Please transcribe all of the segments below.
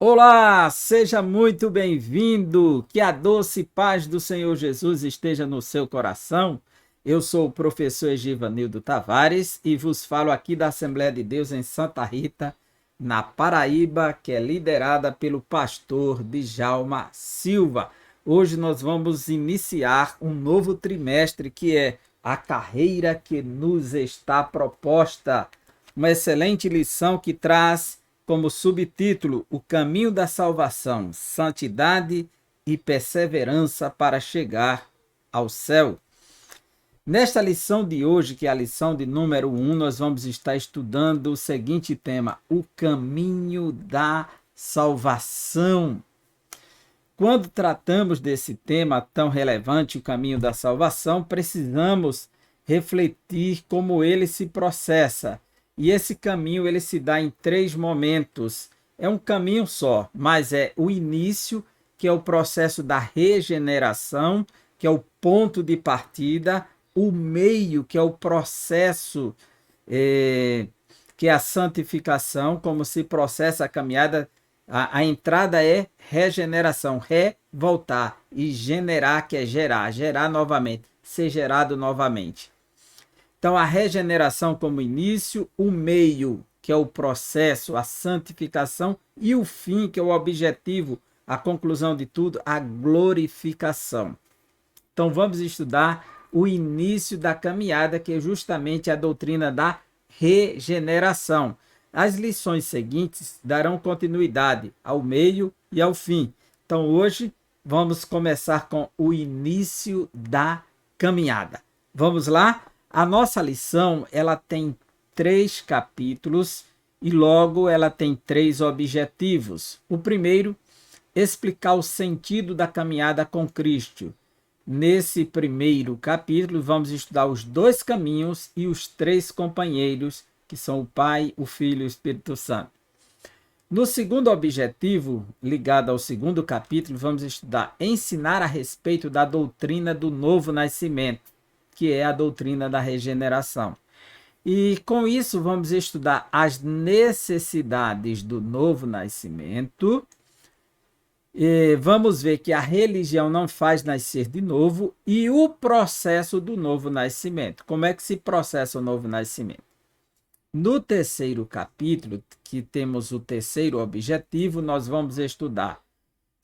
Olá, seja muito bem-vindo. Que a doce paz do Senhor Jesus esteja no seu coração. Eu sou o professor Egivanildo Tavares e vos falo aqui da Assembleia de Deus em Santa Rita, na Paraíba, que é liderada pelo pastor Djalma Silva. Hoje nós vamos iniciar um novo trimestre que é a carreira que nos está proposta. Uma excelente lição que traz como subtítulo O Caminho da Salvação, Santidade e Perseverança para chegar ao céu. Nesta lição de hoje, que é a lição de número 1, nós vamos estar estudando o seguinte tema: o caminho da salvação. Quando tratamos desse tema tão relevante, o caminho da salvação, precisamos refletir como ele se processa. E esse caminho ele se dá em três momentos. É um caminho só, mas é o início, que é o processo da regeneração, que é o ponto de partida, o meio, que é o processo, que é a santificação, como se processa a caminhada. A entrada é regeneração, voltar, e generar, que é gerar novamente, ser gerado novamente. Então, a regeneração como início, o meio, que é o processo, a santificação, e o fim, que é o objetivo, a conclusão de tudo, a glorificação. Então, vamos estudar o início da caminhada, que é justamente a doutrina da regeneração. As lições seguintes darão continuidade ao meio e ao fim. Então, hoje, vamos começar com o início da caminhada. Vamos lá? A nossa lição, ela tem 3 capítulos e logo ela tem 3 objetivos. O primeiro, explicar o sentido da caminhada com Cristo. Nesse primeiro capítulo, vamos estudar os 2 caminhos e os 3 companheiros, que são o Pai, o Filho e o Espírito Santo. No segundo objetivo, ligado ao segundo capítulo, vamos estudar ensinar a respeito da doutrina do novo nascimento, que é a doutrina da regeneração. E com isso vamos estudar as necessidades do novo nascimento. E vamos ver que a religião não faz nascer de novo e o processo do novo nascimento. Como é que se processa o novo nascimento? No terceiro capítulo, que temos o terceiro objetivo, nós vamos estudar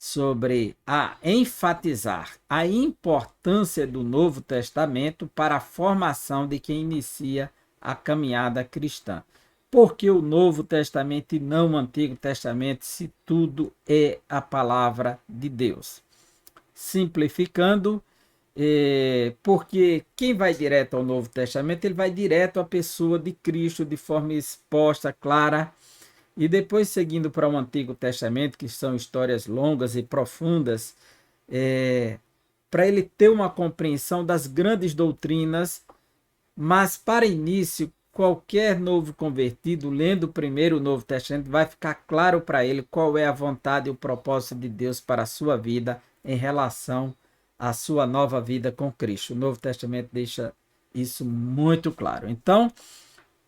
sobre enfatizar a importância do Novo Testamento para a formação de quem inicia a caminhada cristã. Porque o Novo Testamento e não o Antigo Testamento, se tudo é a palavra de Deus? Simplificando, porque quem vai direto ao Novo Testamento, ele vai direto à pessoa de Cristo de forma exposta, clara. E depois, seguindo para o Antigo Testamento, que são histórias longas e profundas, para ele ter uma compreensão das grandes doutrinas, mas para início, qualquer novo convertido, lendo primeiro o Novo Testamento, vai ficar claro para ele qual é a vontade e o propósito de Deus para a sua vida em relação à sua nova vida com Cristo. O Novo Testamento deixa isso muito claro. Então,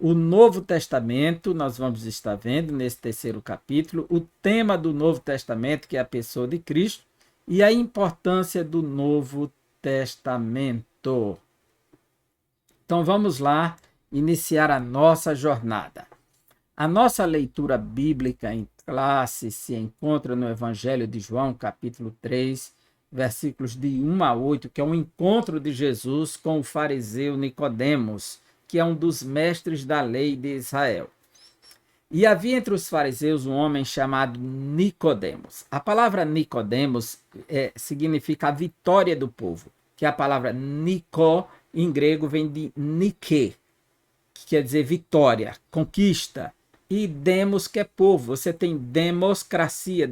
o Novo Testamento, nós vamos estar vendo nesse terceiro capítulo, o tema do Novo Testamento, que é a pessoa de Cristo, e a importância do Novo Testamento. Então vamos lá iniciar a nossa jornada. A nossa leitura bíblica em classe se encontra no Evangelho de João, capítulo 3, versículos de 1 a 8, que é um encontro de Jesus com o fariseu Nicodemos, que é um dos mestres da lei de Israel. E havia entre os fariseus um homem chamado Nicodemos. A palavra Nicodemos significa a vitória do povo, que a palavra Nico, em grego, vem de Nike, que quer dizer vitória, conquista, e demos, que é povo. Você tem democracia,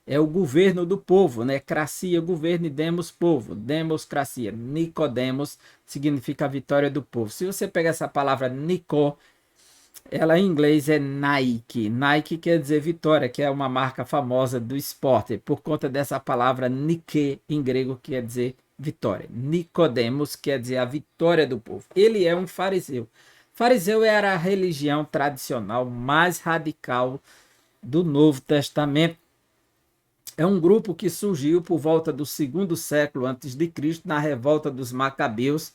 é o governo do povo, né? Cracia, governo, e demos, povo, democracia. Nicodemos significa a vitória do povo. Se você pegar essa palavra Nico, ela em inglês é Nike. Nike quer dizer vitória, que é uma marca famosa do esporte, por conta dessa palavra Nike, em grego, que quer dizer vitória. Nicodemos quer dizer a vitória do povo. Ele é um fariseu. Fariseu era a religião tradicional mais radical do Novo Testamento. É um grupo que surgiu por volta do segundo século antes de Cristo, na revolta dos Macabeus,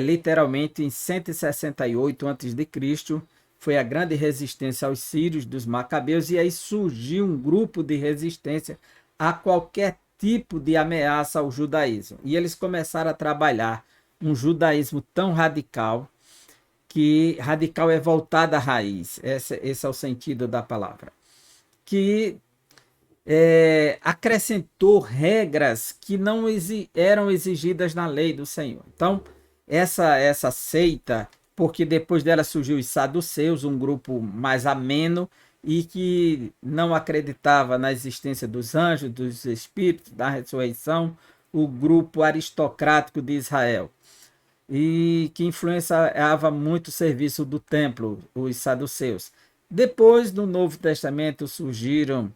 literalmente em 168 antes de Cristo. Foi a grande resistência aos sírios dos Macabeus, e aí surgiu um grupo de resistência a qualquer tipo de ameaça ao judaísmo. E eles começaram a trabalhar um judaísmo tão radical, que radical é voltado à raiz, esse é o sentido da palavra, que acrescentou regras que não eram exigidas na lei do Senhor. Então, essa seita, porque depois dela surgiu os saduceus, um grupo mais ameno e que não acreditava na existência dos anjos, dos espíritos, da ressurreição, o grupo aristocrático de Israel, e que influenciava muito o serviço do templo, os saduceus. Depois, no Novo Testamento, surgiram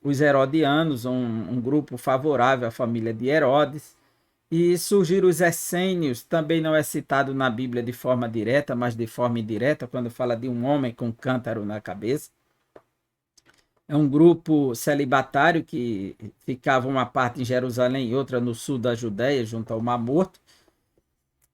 os herodianos, um grupo favorável à família de Herodes, e surgiram os essênios, também não é citado na Bíblia de forma direta, mas de forma indireta, quando fala de um homem com um cântaro na cabeça. É um grupo celibatário que ficava uma parte em Jerusalém e outra no sul da Judéia, junto ao Mar Morto.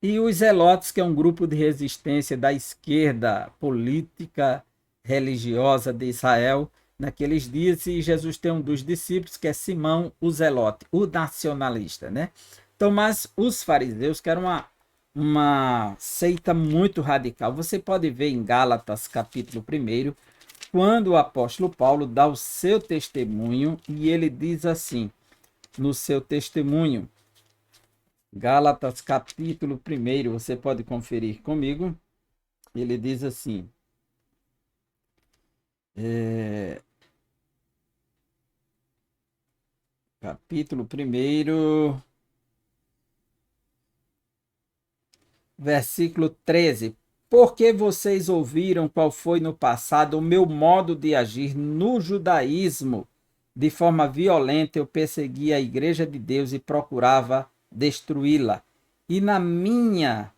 E os zelotes, que é um grupo de resistência da esquerda política religiosa de Israel naqueles dias, e Jesus tem um dos discípulos, que é Simão, o zelote, o nacionalista, né? Então, mas os fariseus, que eram uma seita muito radical. Você pode ver em Gálatas, capítulo 1, quando o apóstolo Paulo dá o seu testemunho, e ele diz assim, no seu testemunho, Gálatas, capítulo 1, você pode conferir comigo, ele diz assim, capítulo 1, versículo 13. Porque vocês ouviram qual foi no passado o meu modo de agir no judaísmo. De forma violenta eu perseguia a igreja de Deus e procurava destruí-la. E na minha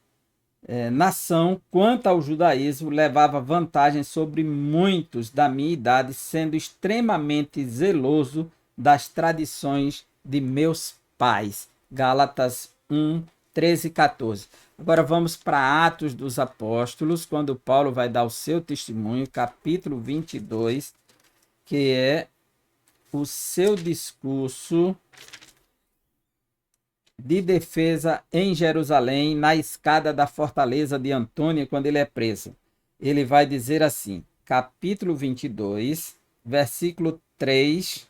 nação, quanto ao judaísmo, levava vantagem sobre muitos da minha idade, sendo extremamente zeloso das tradições de meus pais. Gálatas 1, 13 e 14. Agora vamos para Atos dos Apóstolos, quando Paulo vai dar o seu testemunho, capítulo 22, que é o seu discurso de defesa em Jerusalém, na escada da fortaleza de Antônia, quando ele é preso. Ele vai dizer assim, capítulo 22, versículo 3,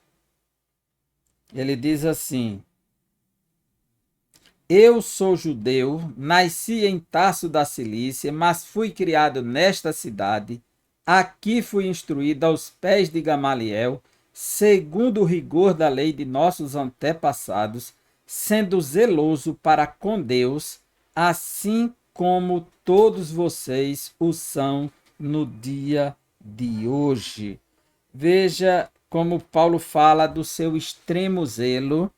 ele diz assim: eu sou judeu, nasci em Tarso da Cilícia, mas fui criado nesta cidade. Aqui fui instruído aos pés de Gamaliel, segundo o rigor da lei de nossos antepassados, sendo zeloso para com Deus, assim como todos vocês o são no dia de hoje. Veja como Paulo fala do seu extremo zelo,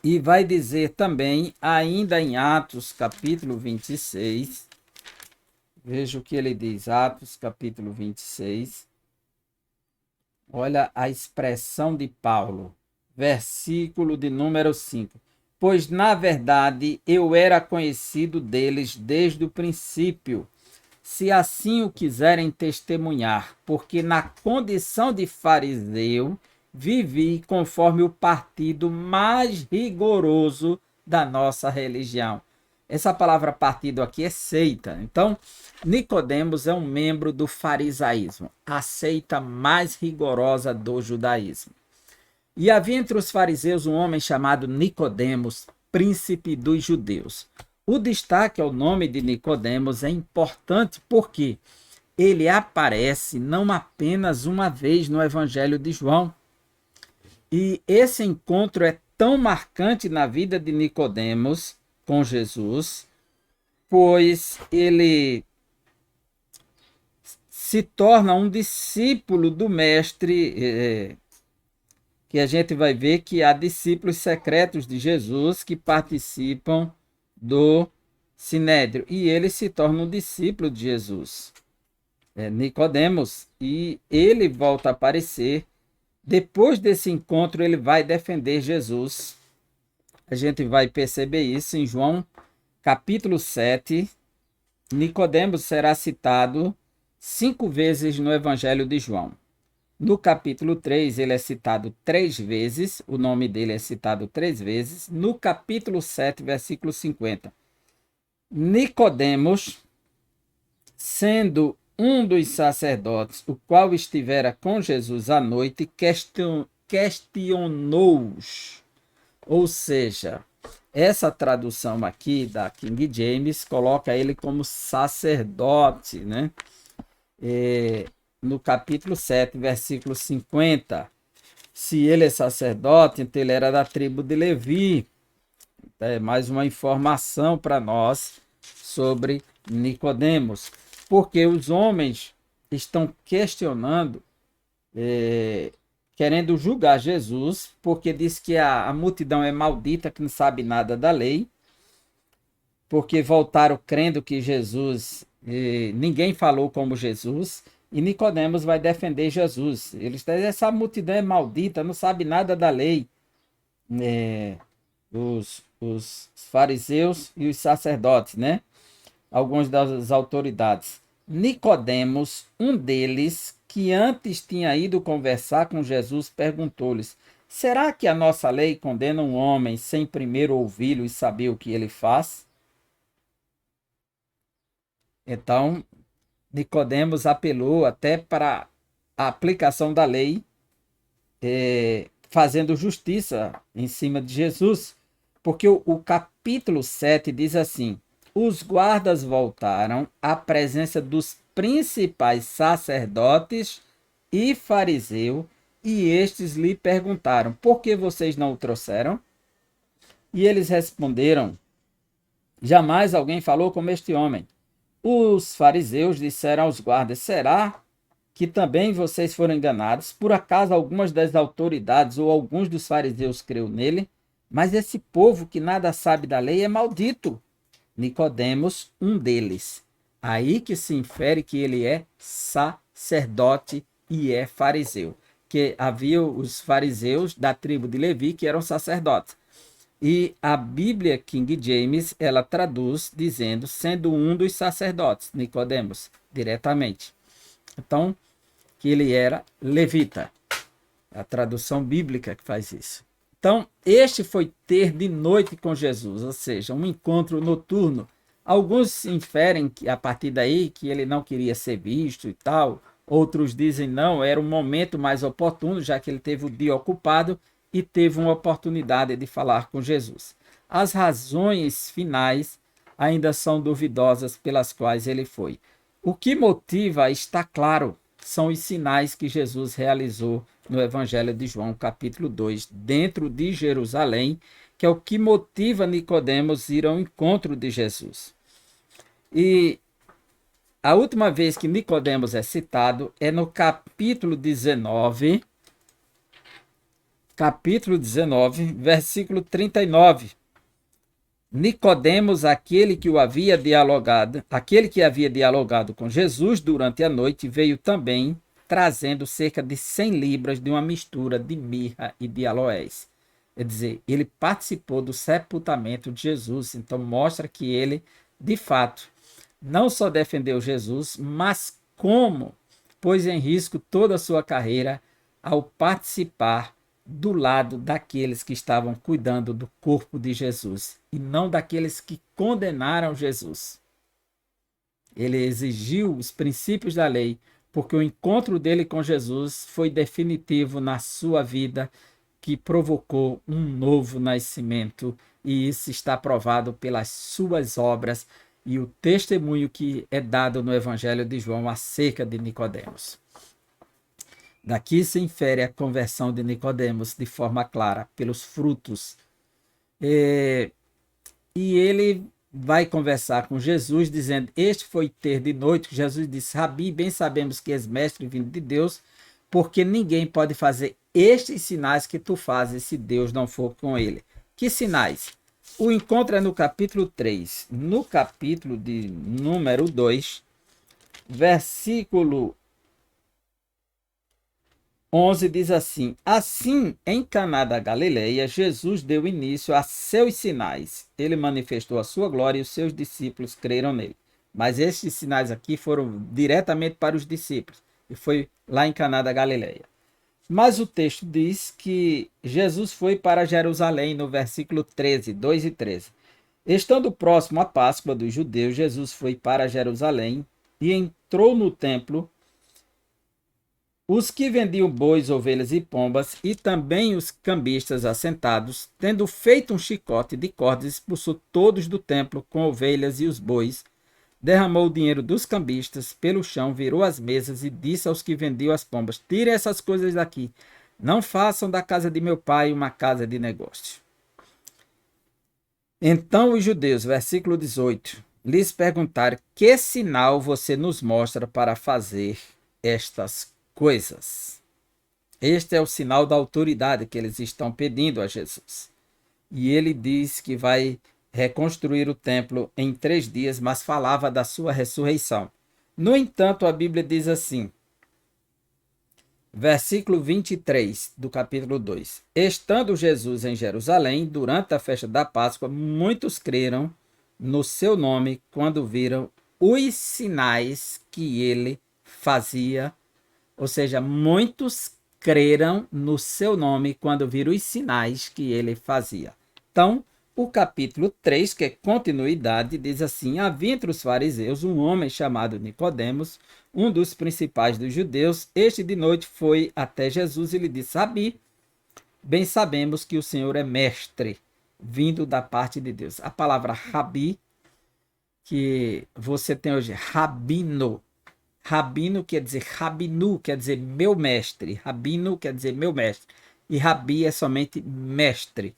e vai dizer também, ainda em Atos, capítulo 26, veja o que ele diz, Atos, capítulo 26, olha a expressão de Paulo, versículo de número 5. Pois, na verdade, eu era conhecido deles desde o princípio, se assim o quiserem testemunhar, porque na condição de fariseu, vivi conforme o partido mais rigoroso da nossa religião. Essa palavra partido aqui é seita. Então, Nicodemos é um membro do farisaísmo, a seita mais rigorosa do judaísmo. E havia entre os fariseus um homem chamado Nicodemos, príncipe dos judeus. O destaque ao nome de Nicodemos é importante porque ele aparece não apenas uma vez no Evangelho de João. E esse encontro é tão marcante na vida de Nicodemos com Jesus, pois ele se torna um discípulo do mestre, que a gente vai ver que há discípulos secretos de Jesus que participam do Sinédrio, e ele se torna um discípulo de Jesus. Nicodemos, e ele volta a aparecer. Depois desse encontro, ele vai defender Jesus. A gente vai perceber isso em João capítulo 7. Nicodemos será citado 5 vezes no Evangelho de João. No capítulo 3, ele é citado 3 vezes, o nome dele é citado 3 vezes. No capítulo 7, versículo 50, Nicodemos, sendo um dos sacerdotes, o qual estivera com Jesus à noite, questionou-os. Ou seja, essa tradução aqui da King James coloca ele como sacerdote, né? No capítulo 7, versículo 50. Se ele é sacerdote, então ele era da tribo de Levi. É mais uma informação para nós sobre Nicodemos. Porque os homens estão questionando, querendo julgar Jesus, porque diz que a multidão é maldita, que não sabe nada da lei, porque voltaram crendo que Jesus, ninguém falou como Jesus, e Nicodemos vai defender Jesus. Eles dizem, essa multidão é maldita, não sabe nada da lei. Os fariseus e os sacerdotes, né? Alguns das autoridades. Nicodemos, um deles, que antes tinha ido conversar com Jesus, perguntou-lhes: será que a nossa lei condena um homem sem primeiro ouvi-lo e saber o que ele faz? Então, Nicodemos apelou até para a aplicação da lei, fazendo justiça em cima de Jesus, porque o capítulo 7 diz assim: os guardas voltaram à presença dos principais sacerdotes e fariseu, e estes lhe perguntaram: por que vocês não o trouxeram? E eles responderam: jamais alguém falou como este homem. Os fariseus disseram aos guardas: será que também vocês foram enganados? Por acaso algumas das autoridades ou alguns dos fariseus creu nele? Mas esse povo que nada sabe da lei é maldito. Nicodemos, um deles. Aí que se infere que ele é sacerdote e é fariseu. Que havia os fariseus da tribo de Levi que eram sacerdotes. E a Bíblia King James, ela traduz dizendo, sendo um dos sacerdotes, Nicodemos, diretamente. Então, que ele era levita. É a tradução bíblica que faz isso. Então, este foi ter de noite com Jesus, ou seja, um encontro noturno. Alguns inferem que a partir daí que ele não queria ser visto e tal. Outros dizem não, era um momento mais oportuno, já que ele teve o dia ocupado e teve uma oportunidade de falar com Jesus. As razões finais ainda são duvidosas pelas quais ele foi. O que motiva está claro, são os sinais que Jesus realizou no Evangelho de João, capítulo 2, dentro de Jerusalém, que é o que motiva Nicodemos ir ao encontro de Jesus. E a última vez que Nicodemos é citado é no capítulo 19, versículo 39. Nicodemos, aquele que havia dialogado com Jesus durante a noite, veio também trazendo cerca de 100 libras de uma mistura de mirra e de aloés. Quer dizer, ele participou do sepultamento de Jesus, então mostra que ele, de fato, não só defendeu Jesus, mas como pôs em risco toda a sua carreira ao participar do lado daqueles que estavam cuidando do corpo de Jesus e não daqueles que condenaram Jesus. Ele exigiu os princípios da lei, porque o encontro dele com Jesus foi definitivo na sua vida, que provocou um novo nascimento, e isso está provado pelas suas obras e o testemunho que é dado no Evangelho de João acerca de Nicodemos. Daqui se infere a conversão de Nicodemos de forma clara, pelos frutos. E ele vai conversar com Jesus, dizendo: este foi ter de noite. Jesus disse: Rabi, bem sabemos que és mestre vindo de Deus, porque ninguém pode fazer estes sinais que tu fazes se Deus não for com ele. Que sinais? O encontro é no capítulo 3. No capítulo de número 2, versículo 11 diz assim: Assim, em Caná da Galileia, Jesus deu início a seus sinais. Ele manifestou a sua glória e os seus discípulos creram nele. Mas estes sinais aqui foram diretamente para os discípulos. E foi lá em Caná da Galileia. Mas o texto diz que Jesus foi para Jerusalém, no versículo 13, 2 e 13. Estando próximo à Páscoa dos judeus, Jesus foi para Jerusalém e entrou no templo. Os que vendiam bois, ovelhas e pombas, e também os cambistas assentados, tendo feito um chicote de cordas, expulsou todos do templo com ovelhas e os bois, derramou o dinheiro dos cambistas pelo chão, virou as mesas e disse aos que vendiam as pombas: Tirem essas coisas daqui, não façam da casa de meu pai uma casa de negócio. Então os judeus, versículo 18, lhes perguntaram: Que sinal você nos mostra para fazer estas coisas? Este é o sinal da autoridade que eles estão pedindo a Jesus. E ele diz que vai reconstruir o templo em 3 dias, mas falava da sua ressurreição. No entanto, a Bíblia diz assim, versículo 23 do capítulo 2. Estando Jesus em Jerusalém, durante a festa da Páscoa, muitos creram no seu nome quando viram os sinais que ele fazia. Ou seja, muitos creram no seu nome quando viram os sinais que ele fazia. Então, o capítulo 3, que é continuidade, diz assim: Havia entre os fariseus um homem chamado Nicodemos, um dos principais dos judeus. Este de noite foi até Jesus e lhe disse: Rabi, bem sabemos que o Senhor é mestre, vindo da parte de Deus. A palavra rabi, que você tem hoje, rabino. Rabino quer dizer, rabinu quer dizer meu mestre, rabino quer dizer meu mestre, e rabi é somente mestre,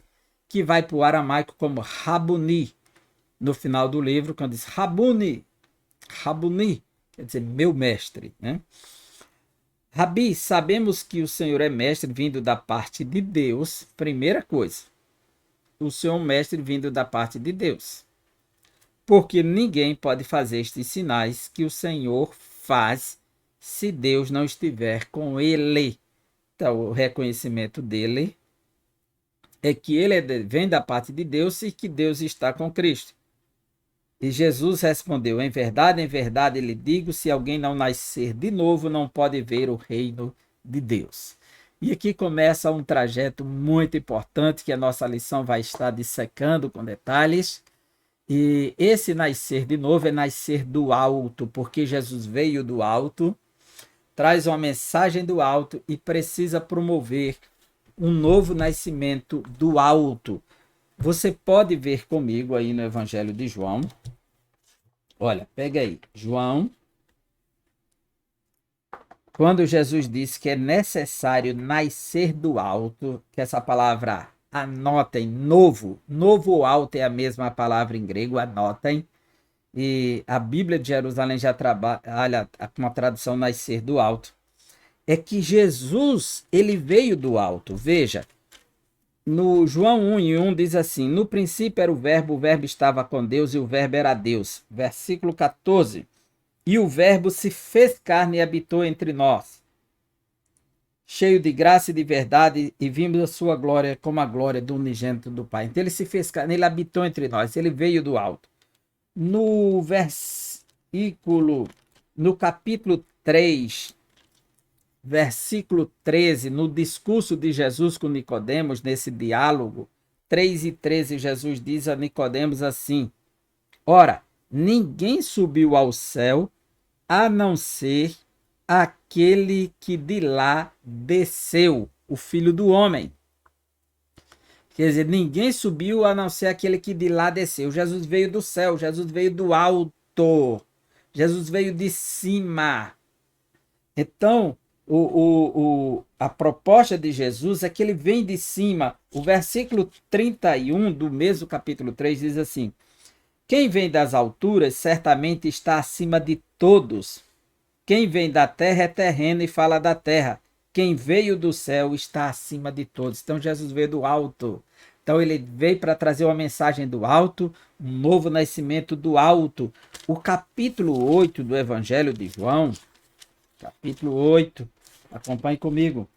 que vai para o aramaico como rabuni, no final do livro, quando diz rabuni, rabuni, quer dizer meu mestre, né? Rabi, sabemos que o Senhor é mestre vindo da parte de Deus, primeira coisa, o Senhor é mestre vindo da parte de Deus, porque ninguém pode fazer estes sinais que o Senhor faz se Deus não estiver com ele. Então, o reconhecimento dele é que ele vem da parte de Deus e que Deus está com Cristo. E Jesus respondeu: em verdade, lhe digo, se alguém não nascer de novo, não pode ver o reino de Deus. E aqui começa um trajeto muito importante que a nossa lição vai estar dissecando com detalhes. E esse nascer de novo é nascer do alto, porque Jesus veio do alto, traz uma mensagem do alto e precisa promover um novo nascimento do alto. Você pode ver comigo aí no Evangelho de João. Olha, pega aí, João. Quando Jesus disse que é necessário nascer do alto, que essa palavra, anotem, novo alto é a mesma palavra em grego, anotem. E a Bíblia de Jerusalém já trabalha com a tradução nascer do alto. É que Jesus, ele veio do alto. Veja, no João 1:1 diz assim: no princípio era o verbo estava com Deus e o verbo era Deus. Versículo 14. E o verbo se fez carne e habitou entre nós, cheio de graça e de verdade, e vimos a sua glória como a glória do unigênito do Pai. Então ele se fez carne, ele habitou entre nós, ele veio do alto. No capítulo 3, versículo 13, no discurso de Jesus com Nicodemos, nesse diálogo, 3:13, Jesus diz a Nicodemos assim: ora, ninguém subiu ao céu a não ser aquele que de lá desceu, o Filho do Homem. Quer dizer, ninguém subiu a não ser aquele que de lá desceu. Jesus veio do céu, Jesus veio do alto, Jesus veio de cima. Então, a proposta de Jesus é que ele vem de cima. O versículo 31 do mesmo capítulo 3 diz assim: quem vem das alturas certamente está acima de todos. Quem vem da terra é terreno e fala da terra. Quem veio do céu está acima de todos. Então Jesus veio do alto. Então ele veio para trazer uma mensagem do alto, um novo nascimento do alto. O capítulo 8 do Evangelho de João, capítulo 8, acompanhe comigo,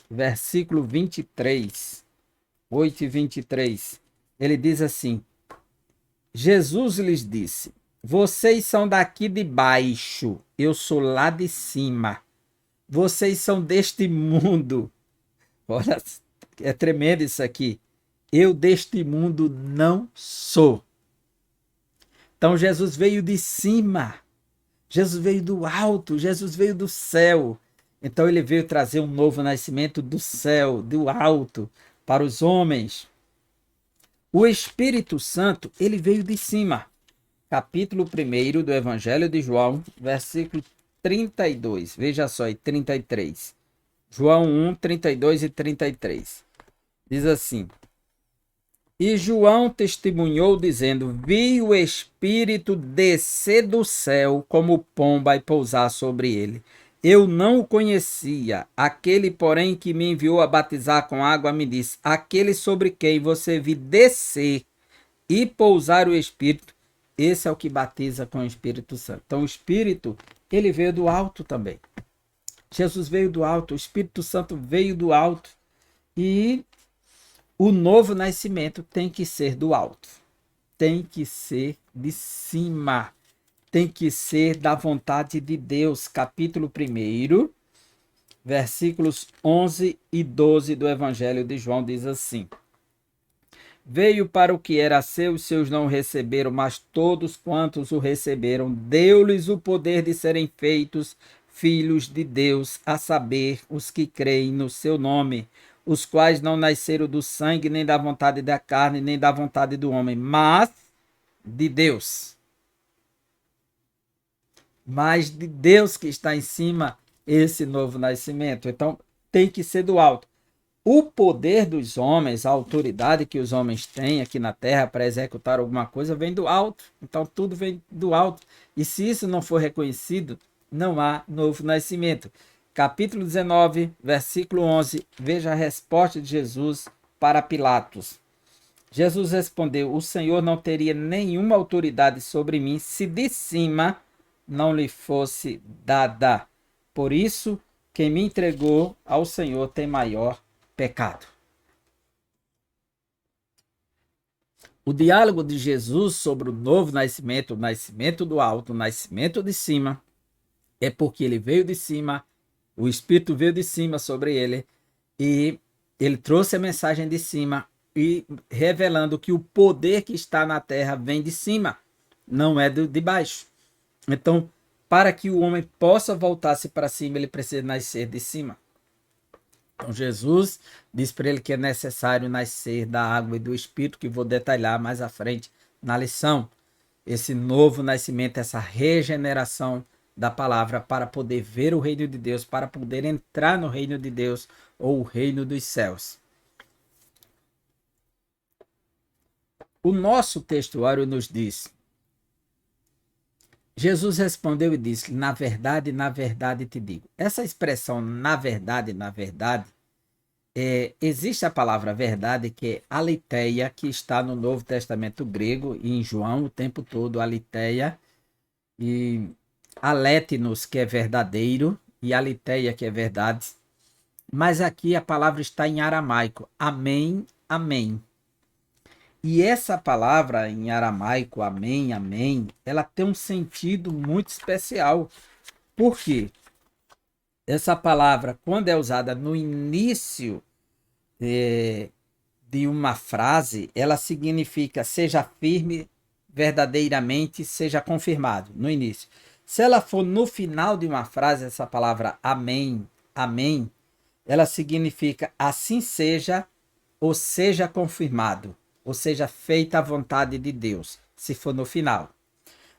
versículo 23, 8 e 23. Ele diz assim: Jesus lhes disse: vocês são daqui de baixo, eu sou lá de cima. Vocês são deste mundo. Olha, é tremendo isso aqui. Eu deste mundo não sou. Então Jesus veio de cima. Jesus veio do alto, Jesus veio do céu. Então ele veio trazer um novo nascimento do céu, do alto, para os homens. O Espírito Santo, ele veio de cima. Capítulo 1 do Evangelho de João, versículo 32. Veja só, e 33. João 1, 32 e 33. Diz assim: e João testemunhou dizendo: vi o Espírito descer do céu como pomba e pousar sobre ele. Eu não o conhecia. Aquele, porém, que me enviou a batizar com água, me disse: aquele sobre quem você viu descer e pousar o Espírito, esse é o que batiza com o Espírito Santo. Então o Espírito, ele veio do alto também. Jesus veio do alto, o Espírito Santo veio do alto. E o novo nascimento tem que ser do alto, tem que ser de cima, tem que ser da vontade de Deus. Capítulo 1, versículos 11 e 12 do Evangelho de João diz assim: veio para o que era seu, os seus não o receberam, mas todos quantos o receberam, deu-lhes o poder de serem feitos filhos de Deus, a saber, os que creem no seu nome, os quais não nasceram do sangue, nem da vontade da carne, nem da vontade do homem, mas de Deus. Mas de Deus que está em cima esse novo nascimento. Então, tem que ser do alto. O poder dos homens, a autoridade que os homens têm aqui na terra para executar alguma coisa, vem do alto. Então, tudo vem do alto. E se isso não for reconhecido, não há novo nascimento. Capítulo 19, versículo 11, veja a resposta de Jesus para Pilatos. Jesus respondeu: o Senhor não teria nenhuma autoridade sobre mim se de cima não lhe fosse dada. Por isso, quem me entregou ao Senhor tem maior pecado. O diálogo de Jesus sobre o novo nascimento, o nascimento do alto, o nascimento de cima, é porque ele veio de cima, o Espírito veio de cima sobre ele e ele trouxe a mensagem de cima e revelando que o poder que está na terra vem de cima, não é de baixo. Então, para que o homem possa voltar-se para cima, ele precisa nascer de cima. Então, Jesus diz para ele que é necessário nascer da água e do Espírito, que vou detalhar mais à frente na lição. Esse novo nascimento, essa regeneração da palavra para poder ver o reino de Deus, para poder entrar no reino de Deus ou o reino dos céus. O nosso textuário nos diz: Jesus respondeu e disse: na verdade te digo. Essa expressão na verdade, existe a palavra verdade, que é aletheia, que está no Novo Testamento grego e em João o tempo todo, aletheia, e alétinos, que é verdadeiro, e aletheia, que é verdade. Mas aqui a palavra está em aramaico, amém, amém. E essa palavra em aramaico, amém, amém, ela tem um sentido muito especial. Por quê? Essa palavra, quando é usada no início de uma frase, ela significa seja firme, verdadeiramente, seja confirmado, no início. Se ela for no final de uma frase, essa palavra amém, amém, ela significa assim seja ou seja confirmado, ou seja, feita a vontade de Deus, se for no final.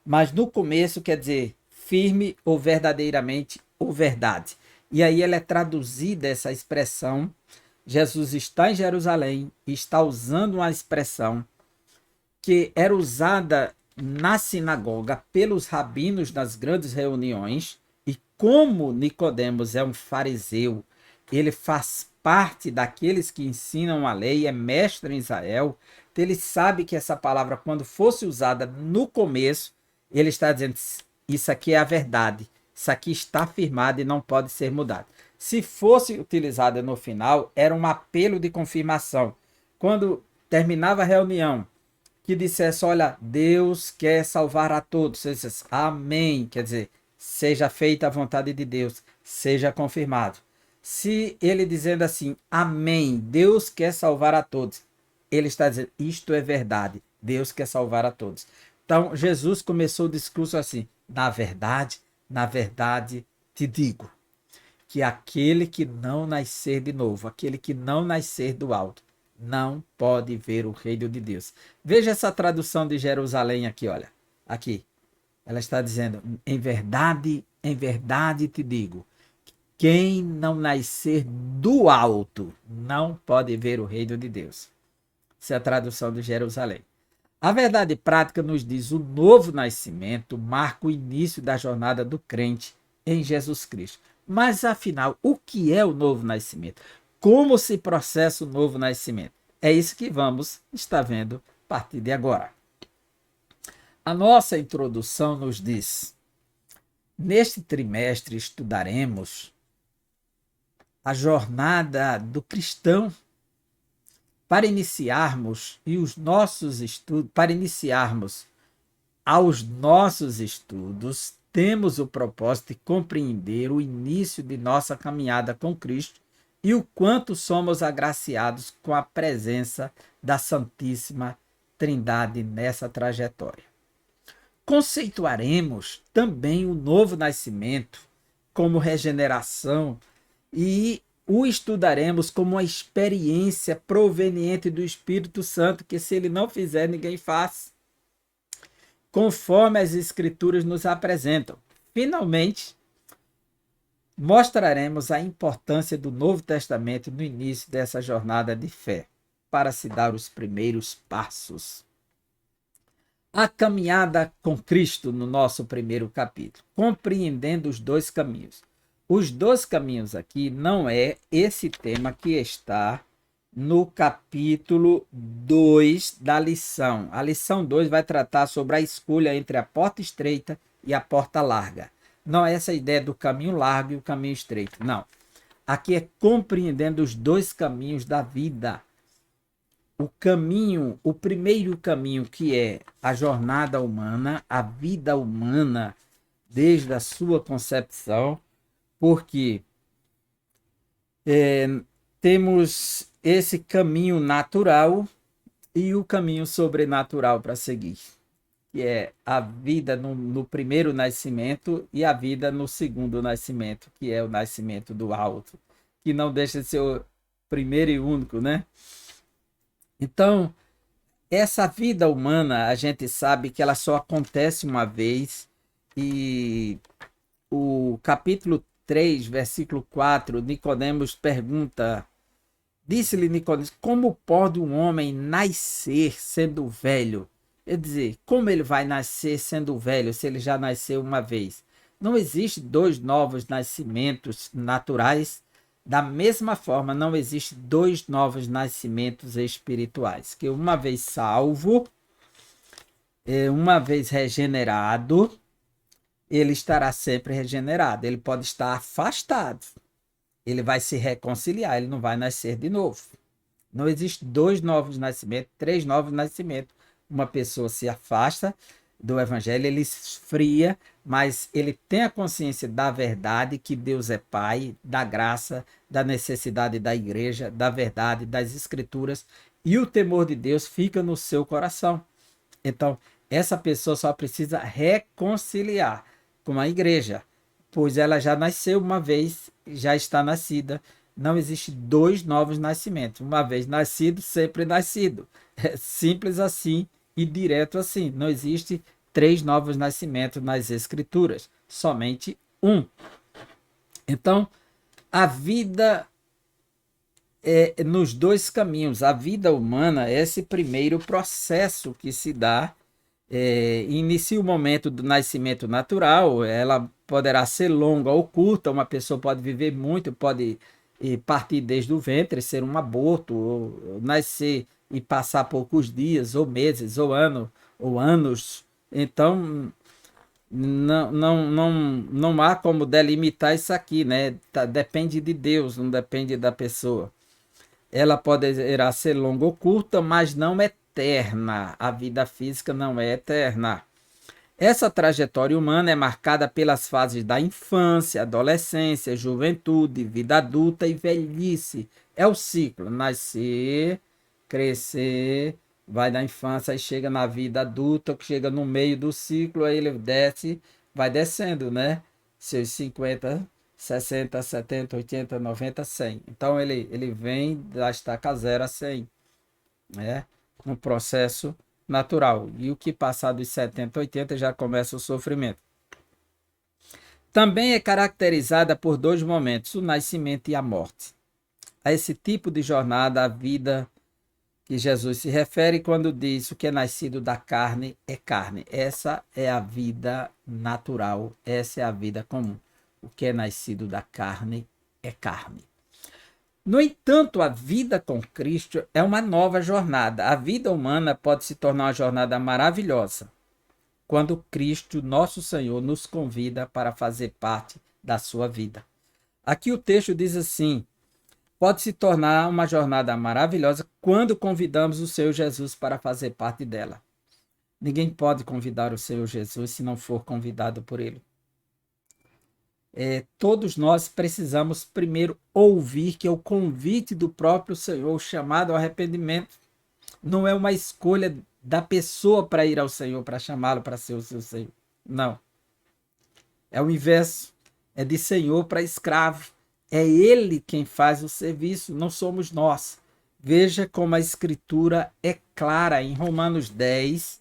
Mas no começo quer dizer firme ou verdadeiramente ou verdade. E aí ela é traduzida, essa expressão. Jesus está em Jerusalém e está usando uma expressão que era usada na sinagoga pelos rabinos nas grandes reuniões. E como Nicodemos é um fariseu, ele faz parte daqueles que ensinam a lei, é mestre em Israel, então ele sabe que essa palavra, quando fosse usada no começo, ele está dizendo, isso aqui é a verdade, isso aqui está firmado e não pode ser mudado. Se fosse utilizada no final, era um apelo de confirmação. Quando terminava a reunião, que dissesse, olha, Deus quer salvar a todos, você dissesse, amém, quer dizer, seja feita a vontade de Deus, seja confirmado. Se ele dizendo assim, amém, Deus quer salvar a todos, ele está dizendo, isto é verdade, Deus quer salvar a todos. Então, Jesus começou o discurso assim, na verdade, te digo, que aquele que não nascer de novo, aquele que não nascer do alto, não pode ver o reino de Deus. Veja essa tradução de Jerusalém aqui, olha. Aqui. Ela está dizendo, em verdade te digo, quem não nascer do alto não pode ver o reino de Deus. Essa é a tradução de Jerusalém. A verdade prática nos diz o novo nascimento marca o início da jornada do crente em Jesus Cristo. Mas afinal, o que é o novo nascimento? Como se processa o novo nascimento? É isso que vamos estar vendo a partir de agora. A nossa introdução nos diz: neste trimestre estudaremos a jornada do cristão. Para iniciarmos aos nossos estudos, temos o propósito de compreender o início de nossa caminhada com Cristo e o quanto somos agraciados com a presença da Santíssima Trindade nessa trajetória. Conceituaremos também o novo nascimento como regeneração e o estudaremos como uma experiência proveniente do Espírito Santo, que se ele não fizer, ninguém faz, conforme as Escrituras nos apresentam. Finalmente, mostraremos a importância do Novo Testamento no início dessa jornada de fé, para se dar os primeiros passos. A caminhada com Cristo no nosso primeiro capítulo, compreendendo os dois caminhos. Os dois caminhos aqui não é esse tema que está no capítulo 2 da lição. A lição 2 vai tratar sobre a escolha entre a porta estreita e a porta larga. Não é essa ideia do caminho largo e o caminho estreito, não. Aqui é compreendendo os dois caminhos da vida. O primeiro caminho, que é a jornada humana, a vida humana, desde a sua concepção, porque temos esse caminho natural e o caminho sobrenatural para seguir, que é a vida no primeiro nascimento e a vida no segundo nascimento, que é o nascimento do alto, que não deixa de ser o primeiro e único, né? Então, essa vida humana, a gente sabe que ela só acontece uma vez, e o capítulo 3, versículo 4, Nicodemos pergunta, disse-lhe Nicodemos, como pode um homem nascer sendo velho? Quer dizer, como ele vai nascer sendo velho se ele já nasceu uma vez? Não existe dois novos nascimentos naturais. Da mesma forma, não existe dois novos nascimentos espirituais. Que uma vez salvo, uma vez regenerado, ele estará sempre regenerado. Ele pode estar afastado. Ele vai se reconciliar, ele não vai nascer de novo. Não existe dois novos nascimentos, três novos nascimentos. Uma pessoa se afasta do evangelho, ele esfria, mas ele tem a consciência da verdade, que Deus é Pai, da graça, da necessidade da igreja, da verdade, das escrituras, e o temor de Deus fica no seu coração. Então, essa pessoa só precisa reconciliar com a igreja, pois ela já nasceu uma vez, já está nascida. Não existe dois novos nascimentos. Uma vez nascido, sempre nascido. É simples assim e direto assim. Não existe três novos nascimentos nas Escrituras, somente um. Então, a vida é nos dois caminhos. A vida humana é esse primeiro processo que se dá. Inicia o momento do nascimento natural, ela poderá ser longa ou curta, uma pessoa pode viver muito, pode e partir desde o ventre, ser um aborto, ou nascer e passar poucos dias, ou meses, ou anos. Então, não há como delimitar isso aqui, né? Depende de Deus, não depende da pessoa. Ela poderá ser longa ou curta, mas não eterna. A vida física não é eterna. Essa trajetória humana é marcada pelas fases da infância, adolescência, juventude, vida adulta e velhice. É o ciclo: nascer, crescer, vai da infância e chega na vida adulta, que chega no meio do ciclo, aí ele desce, vai descendo, né? Seus 50, 60, 70, 80, 90, 100. Então ele vem da estaca 0 a 100, né? Um processo natural. E o que passar dos 70, 80 já começa o sofrimento. Também é caracterizada por dois momentos, o nascimento e a morte. A esse tipo de jornada, a vida que Jesus se refere quando diz o que é nascido da carne é carne. Essa é a vida natural, essa é a vida comum. O que é nascido da carne é carne. No entanto, a vida com Cristo é uma nova jornada. A vida humana pode se tornar uma jornada maravilhosa quando Cristo, nosso Senhor, nos convida para fazer parte da sua vida. Aqui o texto diz assim: pode se tornar uma jornada maravilhosa quando convidamos o Senhor Jesus para fazer parte dela. Ninguém pode convidar o Senhor Jesus se não for convidado por ele. Todos nós precisamos primeiro ouvir que é o convite do próprio Senhor, o chamado ao arrependimento. Não é uma escolha da pessoa para ir ao Senhor, para chamá-lo para ser o seu Senhor. Não. É o inverso. É de senhor para escravo. É ele quem faz o serviço, não somos nós. Veja como a escritura é clara em Romanos 10,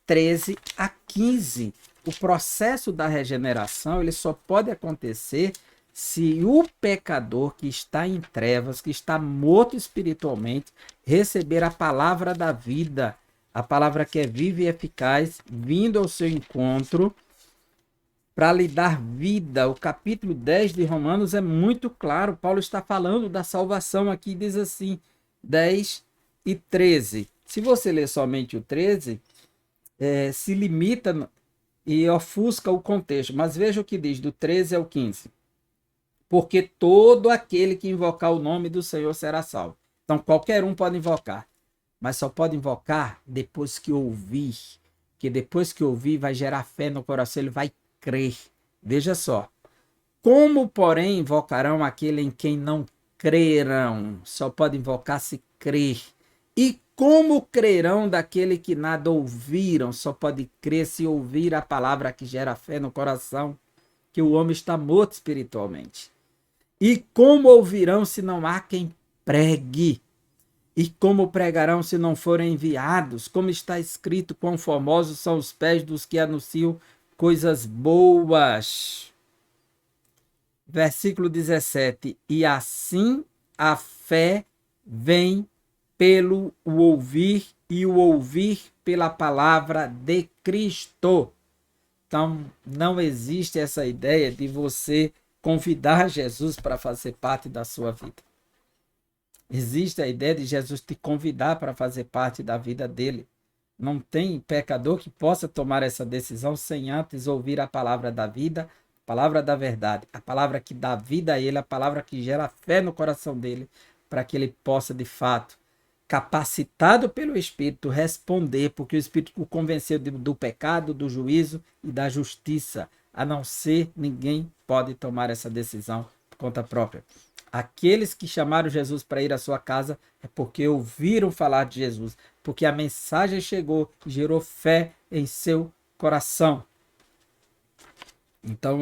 13 a 15. O processo da regeneração ele só pode acontecer se o pecador que está em trevas, que está morto espiritualmente, receber a palavra da vida, a palavra que é viva e eficaz, vindo ao seu encontro para lhe dar vida. O capítulo 10 de Romanos é muito claro. Paulo está falando da salvação aqui, diz assim, 10 e 13. Se você ler somente o 13, se limita e ofusca o contexto. Mas veja o que diz do 13 ao 15. Porque todo aquele que invocar o nome do Senhor será salvo. Então qualquer um pode invocar, mas só pode invocar depois que ouvir. Que depois que ouvir vai gerar fé no coração, ele vai crer. Veja só. Como, porém, invocarão aquele em quem não crerão? Só pode invocar se crer. E como crerão daquele que nada ouviram? Só pode crer se ouvir a palavra que gera fé no coração, que o homem está morto espiritualmente. E como ouvirão se não há quem pregue? E como pregarão se não forem enviados? Como está escrito, quão formosos são os pés dos que anunciam coisas boas. Versículo 17. E assim a fé vem pelo ouvir e o ouvir pela palavra de Cristo. Então, não existe essa ideia de você convidar Jesus para fazer parte da sua vida. Existe a ideia de Jesus te convidar para fazer parte da vida dele. Não tem pecador que possa tomar essa decisão sem antes ouvir a palavra da vida, a palavra da verdade, a palavra que dá vida a ele, a palavra que gera fé no coração dele, para que ele possa, de fato, capacitado pelo Espírito, responder, porque o Espírito o convenceu do pecado, do juízo e da justiça. A não ser, ninguém pode tomar essa decisão por conta própria. Aqueles que chamaram Jesus para ir à sua casa é porque ouviram falar de Jesus, porque a mensagem chegou e gerou fé em seu coração. Então,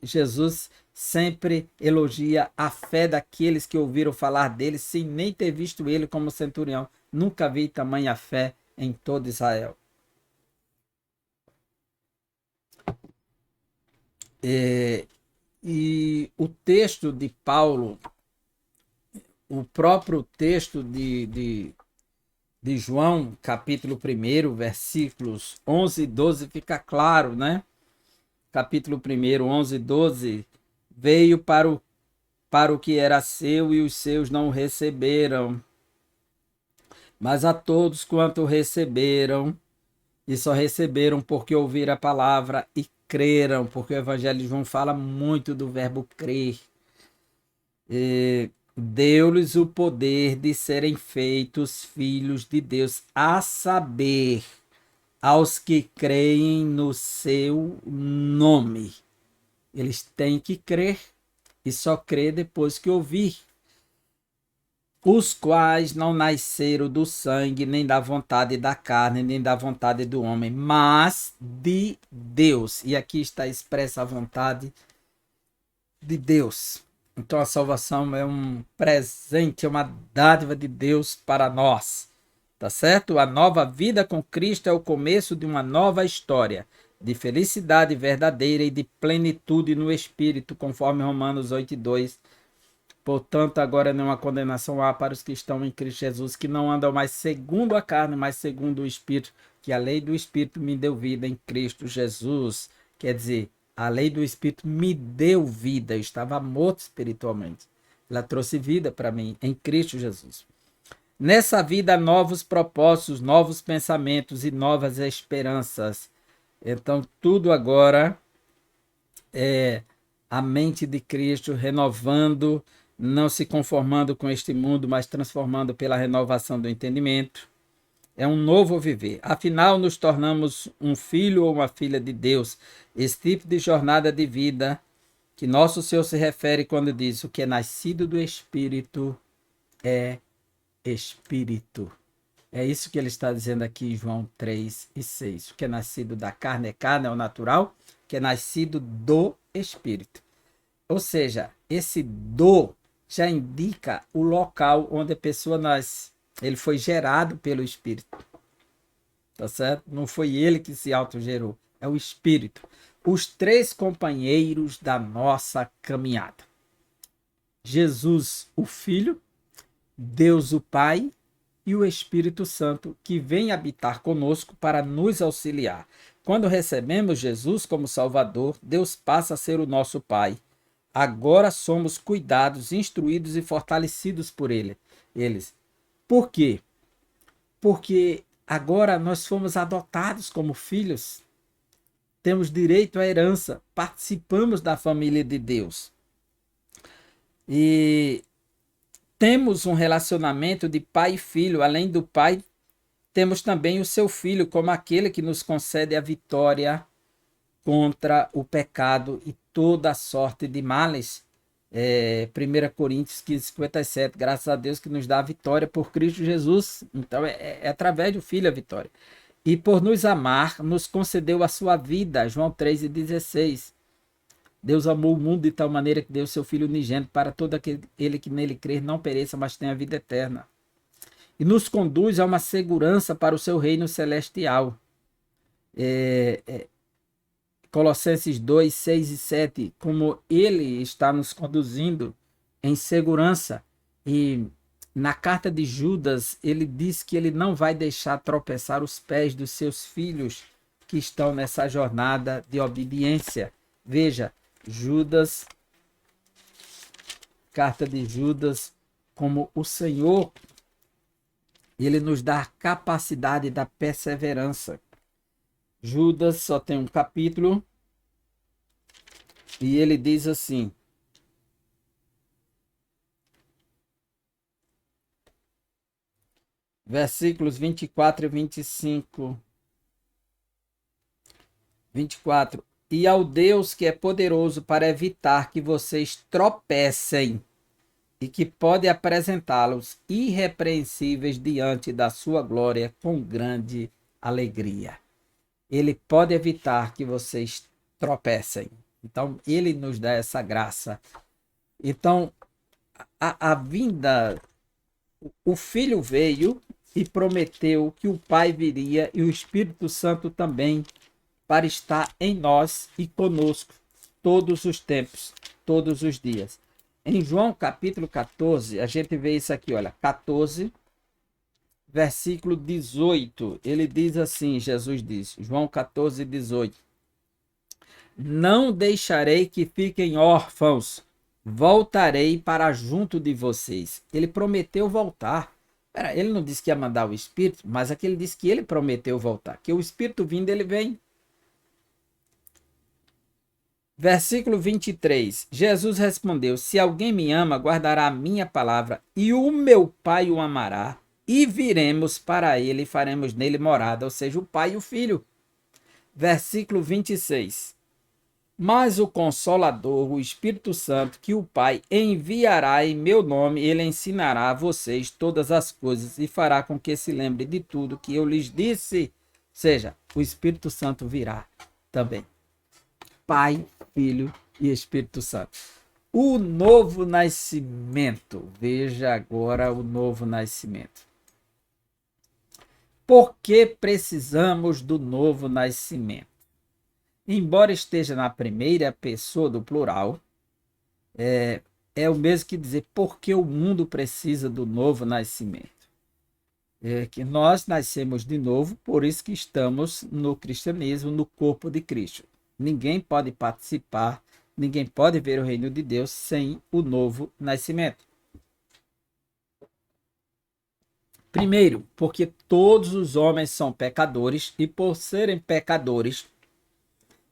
Jesus sempre elogia a fé daqueles que ouviram falar dele sem nem ter visto ele como centurião. Nunca vi tamanha fé em todo Israel. E o texto de Paulo, o próprio texto de João, capítulo 1, versículos 11 e 12, fica claro, né? Capítulo 1, 11 e 12, veio para o para o que era seu, e os seus não o receberam. Mas a todos quanto receberam, e só receberam porque ouviram a palavra e creram, porque o Evangelho de João fala muito do verbo crer. Deu-lhes o poder de serem feitos filhos de Deus, a saber, aos que creem no seu nome. Eles têm que crer e só crer depois que ouvir. Os quais não nasceram do sangue, nem da vontade da carne, nem da vontade do homem, mas de Deus. E aqui está expressa a vontade de Deus. Então a salvação é um presente, é uma dádiva de Deus para nós. Tá certo? A nova vida com Cristo é o começo de uma nova história de felicidade verdadeira e de plenitude no Espírito, conforme Romanos 8:2. Portanto, agora nenhuma condenação há para os que estão em Cristo Jesus, que não andam mais segundo a carne, mas segundo o Espírito, que a lei do Espírito me deu vida em Cristo Jesus. Quer dizer, a lei do Espírito me deu vida, eu estava morto espiritualmente. Ela trouxe vida para mim em Cristo Jesus. Nessa vida, novos propósitos, novos pensamentos e novas esperanças. Então, tudo agora é a mente de Cristo renovando, não se conformando com este mundo, mas transformando pela renovação do entendimento. É um novo viver. Afinal, nos tornamos um filho ou uma filha de Deus. Esse tipo de jornada de vida que nosso Senhor se refere quando diz: o que é nascido do Espírito é Espírito. É isso que ele está dizendo aqui em João 3:6. O que é nascido da carne é carne, é o natural. O que é nascido do Espírito. Ou seja, esse do já indica o local onde a pessoa nasce. Ele foi gerado pelo Espírito. Tá certo? Não foi ele que se autogerou. É o Espírito. Os três companheiros da nossa caminhada. Jesus, o Filho, Deus, o Pai, e o Espírito Santo, que vem habitar conosco para nos auxiliar. Quando recebemos Jesus como Salvador, Deus passa a ser o nosso Pai. Agora somos cuidados, instruídos e fortalecidos por eles. Por quê? Porque agora nós fomos adotados como filhos, temos direito à herança, participamos da família de Deus. E temos um relacionamento de pai e filho. Além do pai, temos também o seu filho, como aquele que nos concede a vitória contra o pecado e toda a sorte de males. 1 Coríntios 15:57. Graças a Deus que nos dá a vitória por Cristo Jesus. Então é através do Filho a vitória. E por nos amar, nos concedeu a sua vida. João 3:16. Deus amou o mundo de tal maneira que deu seu Filho unigênito para todo aquele que nele crer não pereça, mas tenha a vida eterna. E nos conduz a uma segurança para o seu reino celestial. Colossenses 2:6 e 7, como ele está nos conduzindo em segurança. E na carta de Judas, ele diz que ele não vai deixar tropeçar os pés dos seus filhos que estão nessa jornada de obediência. Veja, Judas, carta de Judas, como o Senhor, ele nos dá a capacidade da perseverança. Judas só tem um capítulo e ele diz assim: versículos 24 e 25. 24. E ao Deus que é poderoso para evitar que vocês tropecem e que pode apresentá-los irrepreensíveis diante da sua glória com grande alegria. Ele pode evitar que vocês tropecem. Então, ele nos dá essa graça. Então, a vinda, o Filho veio e prometeu que o Pai viria e o Espírito Santo também, para estar em nós e conosco todos os tempos, todos os dias. Em João capítulo 14, a gente vê isso aqui, olha, 14, versículo 18, ele diz assim, Jesus diz, João 14:18, não deixarei que fiquem órfãos, voltarei para junto de vocês. Ele prometeu voltar. Ele não disse que ia mandar o Espírito, mas aqui ele disse que ele prometeu voltar. Que o Espírito vindo, ele vem. Versículo 23. Jesus respondeu: Se alguém me ama, guardará a minha palavra, e o meu Pai o amará, e viremos para ele e faremos nele morada, ou seja, o Pai e o Filho. Versículo 26. Mas o Consolador, o Espírito Santo, que o Pai enviará em meu nome, ele ensinará a vocês todas as coisas e fará com que se lembre de tudo que eu lhes disse. Ou seja, o Espírito Santo virá também. Pai, Filho e Espírito Santo. O novo nascimento. Veja agora o novo nascimento. Por que precisamos do novo nascimento? Embora esteja na primeira pessoa do plural, é o mesmo que dizer por que o mundo precisa do novo nascimento. É que nós nascemos de novo, por isso que estamos no cristianismo, no corpo de Cristo. Ninguém pode participar, ninguém pode ver o reino de Deus sem o novo nascimento. Primeiro, porque todos os homens são pecadores e por serem pecadores,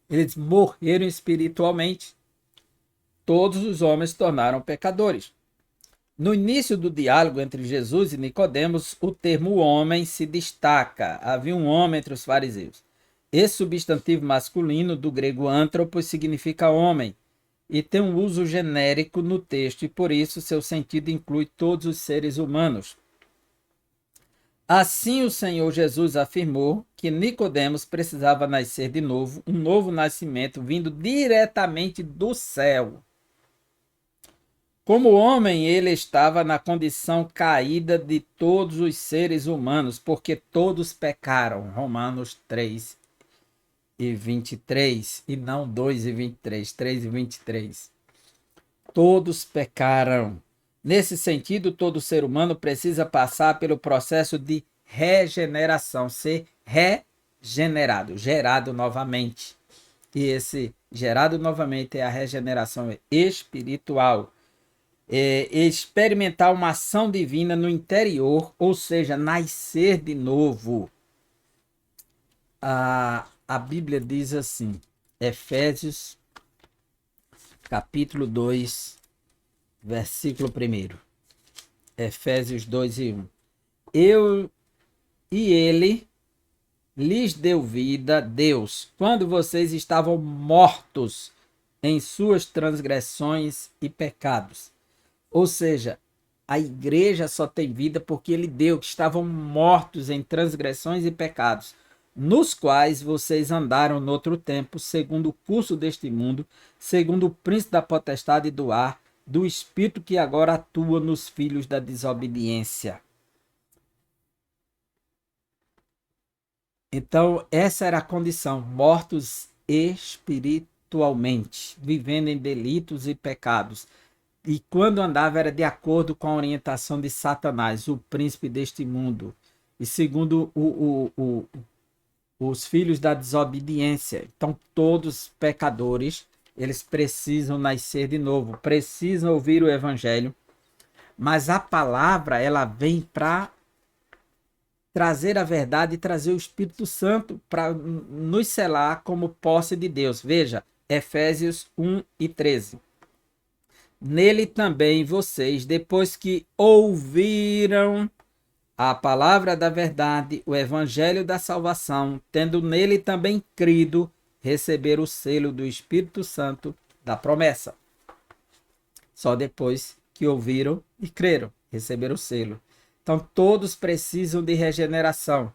eles morreram espiritualmente. Todos os homens se tornaram pecadores. No início do diálogo entre Jesus e Nicodemos, o termo homem se destaca. Havia um homem entre os fariseus. Esse substantivo masculino do grego antropos significa homem e tem um uso genérico no texto e por isso seu sentido inclui todos os seres humanos. Assim o Senhor Jesus afirmou que Nicodemos precisava nascer de novo, um novo nascimento vindo diretamente do céu. Como homem, ele estava na condição caída de todos os seres humanos, porque todos pecaram. Romanos 3 e 23, e não 2 e 23, 3 e 23. Todos pecaram. Nesse sentido, todo ser humano precisa passar pelo processo de regeneração, ser regenerado, gerado novamente. E esse gerado novamente é a regeneração espiritual. Experimentar uma ação divina no interior, ou seja, nascer de novo. A Bíblia diz assim, Efésios, capítulo 2, versículo 1. Efésios 2 e 1. Ele lhes deu vida, Deus, quando vocês estavam mortos em suas transgressões e pecados. Ou seja, a igreja só tem vida porque ele deu, que estavam mortos em transgressões e pecados, nos quais vocês andaram no outro tempo, segundo o curso deste mundo, segundo o príncipe da potestade do ar, do espírito que agora atua nos filhos da desobediência. Então, essa era a condição, mortos espiritualmente, vivendo em delitos e pecados. E quando andava era de acordo com a orientação de Satanás, o príncipe deste mundo. E segundo os filhos da desobediência. Então, todos pecadores, eles precisam nascer de novo, precisam ouvir o evangelho. Mas a palavra, ela vem para trazer a verdade e trazer o Espírito Santo para nos selar como posse de Deus. Veja, Efésios 1 e 13. Nele também vocês, depois que ouviram a palavra da verdade, o evangelho da salvação, tendo nele também crido, receberam o selo do Espírito Santo da promessa. Só depois que ouviram e creram, receberam o selo. Então, todos precisam de regeneração.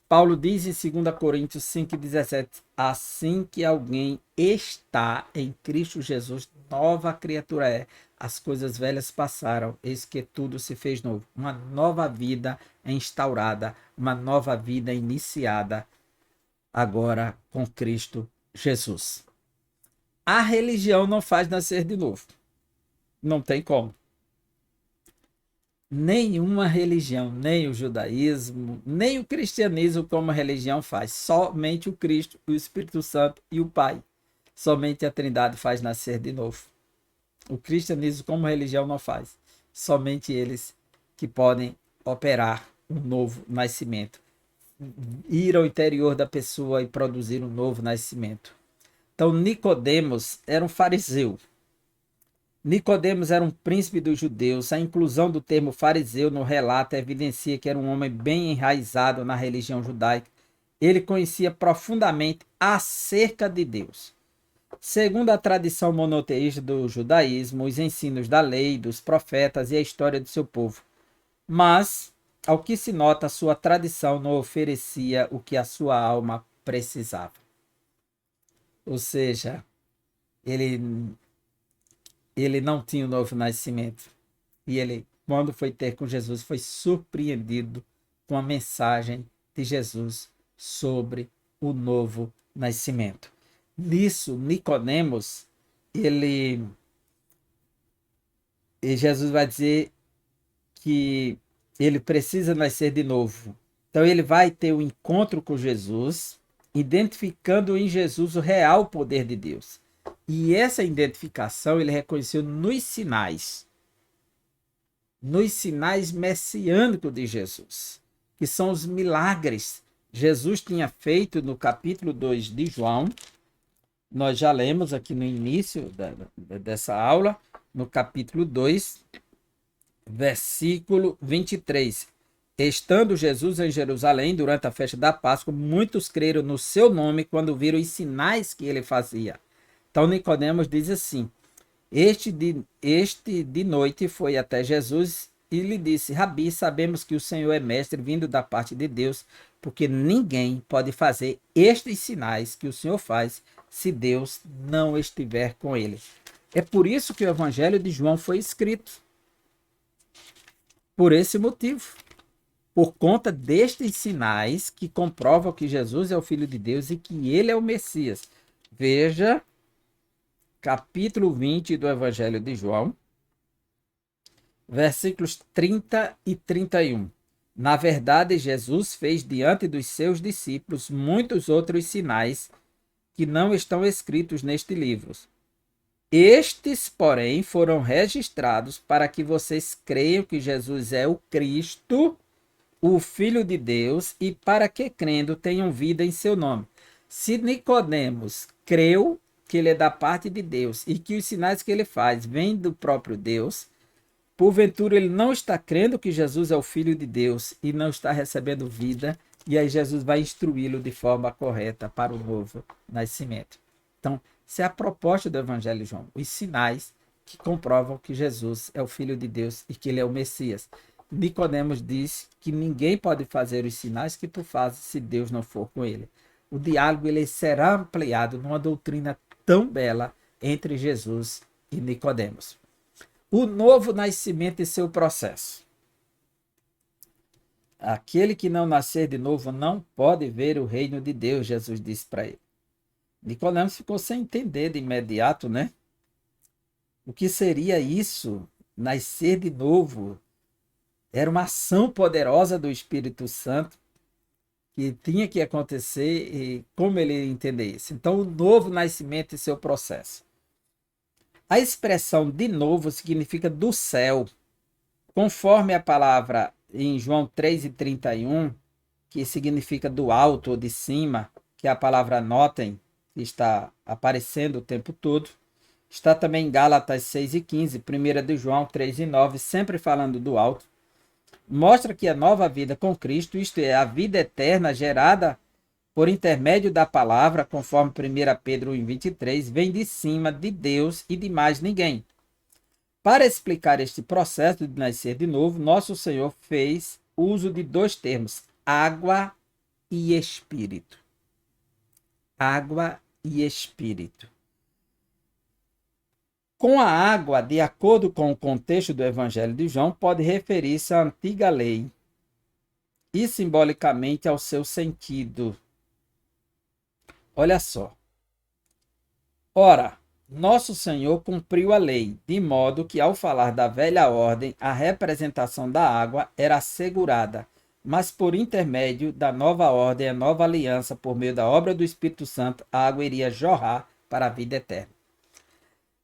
Paulo diz em 2 Coríntios 5,17, assim que alguém está em Cristo Jesus, nova criatura é. As coisas velhas passaram, eis que tudo se fez novo. Uma nova vida é instaurada, uma nova vida é iniciada agora com Cristo Jesus. A religião não faz nascer de novo. Não tem como. Nenhuma religião, nem o judaísmo, nem o cristianismo como religião faz. Somente o Cristo, o Espírito Santo e o Pai. Somente a Trindade faz nascer de novo. O cristianismo como religião não faz. Somente eles que podem operar um novo nascimento. Ir ao interior da pessoa e produzir um novo nascimento. Então, Nicodemos era um fariseu. Nicodemos era um príncipe dos judeus. A inclusão do termo fariseu no relato evidencia que era um homem bem enraizado na religião judaica. Ele conhecia profundamente acerca de Deus. Segundo a tradição monoteísta do judaísmo, os ensinos da lei, dos profetas e a história do seu povo. Mas, ao que se nota, sua tradição não oferecia o que a sua alma precisava. Ou seja, ele não tinha um novo nascimento. E ele, quando foi ter com Jesus, foi surpreendido com a mensagem de Jesus sobre o novo nascimento. Nisso, Nicodemos, e Jesus vai dizer que ele precisa nascer de novo. Então ele vai ter um encontro com Jesus, identificando em Jesus o real poder de Deus. E essa identificação ele reconheceu nos sinais messiânicos de Jesus, que são os milagres. Jesus tinha feito no capítulo 2 de João, nós já lemos aqui no início dessa aula, no capítulo 2, versículo 23. Estando Jesus em Jerusalém durante a festa da Páscoa, muitos creram no seu nome quando viram os sinais que ele fazia. Então Nicodemos diz assim: este de noite foi até Jesus e lhe disse: Rabi, sabemos que o Senhor é mestre vindo da parte de Deus, porque ninguém pode fazer estes sinais que o Senhor faz se Deus não estiver com ele. É por isso que o Evangelho de João foi escrito. Por esse motivo. Por conta destes sinais que comprovam que Jesus é o Filho de Deus e que ele é o Messias. Veja, capítulo 20 do Evangelho de João, versículos 30 e 31. Na verdade, Jesus fez diante dos seus discípulos muitos outros sinais que não estão escritos neste livro. Estes, porém, foram registrados para que vocês creiam que Jesus é o Cristo, o Filho de Deus, e para que, crendo, tenham vida em seu nome. Se Nicodemos creu que ele é da parte de Deus e que os sinais que ele faz vêm do próprio Deus, porventura ele não está crendo que Jesus é o Filho de Deus e não está recebendo vida, e aí Jesus vai instruí-lo de forma correta para o novo nascimento. Então, essa é a proposta do Evangelho de João, os sinais que comprovam que Jesus é o Filho de Deus e que ele é o Messias. Nicodemos diz que ninguém pode fazer os sinais que tu fazes se Deus não for com ele. O diálogo ele será ampliado numa doutrina tão bela entre Jesus e Nicodemos. O novo nascimento e seu processo. Aquele que não nascer de novo não pode ver o reino de Deus, Jesus disse para ele. Nicodemos ficou sem entender de imediato, né? O que seria isso? Nascer de novo. Era uma ação poderosa do Espírito Santo que tinha que acontecer, e como ele entender isso? Então, o novo nascimento e seu processo. A expressão de novo significa do céu, conforme a palavra em João 3:31, que significa do alto ou de cima, que é a palavra notem, que está aparecendo o tempo todo. Está também em Gálatas 6:15, 1 de João 3:9, sempre falando do alto. Mostra que a nova vida com Cristo, isto é, a vida eterna gerada por intermédio da palavra, conforme 1 Pedro 1:23, vem de cima de Deus e de mais ninguém. Para explicar este processo de nascer de novo, nosso Senhor fez uso de dois termos, água e espírito. Água e espírito. Com a água, de acordo com o contexto do Evangelho de João, pode referir-se à antiga lei e simbolicamente ao seu sentido. Olha só. Ora, nosso Senhor cumpriu a lei, de modo que, ao falar da velha ordem, a representação da água era assegurada, mas por intermédio da nova ordem, a nova aliança, por meio da obra do Espírito Santo, a água iria jorrar para a vida eterna.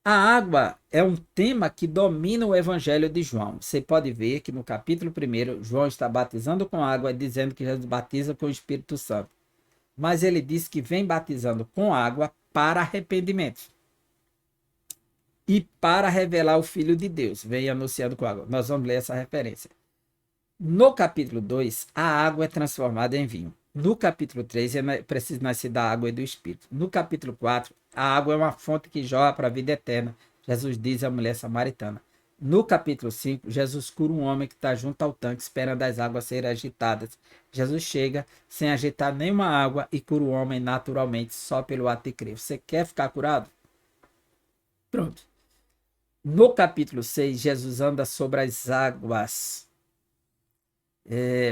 A água é um tema que domina o Evangelho de João. Você pode ver que no capítulo 1, João está batizando com água e dizendo que Jesus batiza com o Espírito Santo. Mas ele diz que vem batizando com água para arrependimento e para revelar o Filho de Deus. Vem anunciando com água. Nós vamos ler essa referência. No capítulo 2, a água é transformada em vinho. No capítulo 3, é preciso nascer da água e do Espírito. No capítulo 4, a água é uma fonte que jorra para a vida eterna. Jesus diz à mulher samaritana. No capítulo 5, Jesus cura um homem que está junto ao tanque, esperando as águas serem agitadas. Jesus chega sem agitar nenhuma água e cura o homem naturalmente, só pelo ato de crer. Você quer ficar curado? Pronto. No capítulo 6, Jesus anda sobre as águas,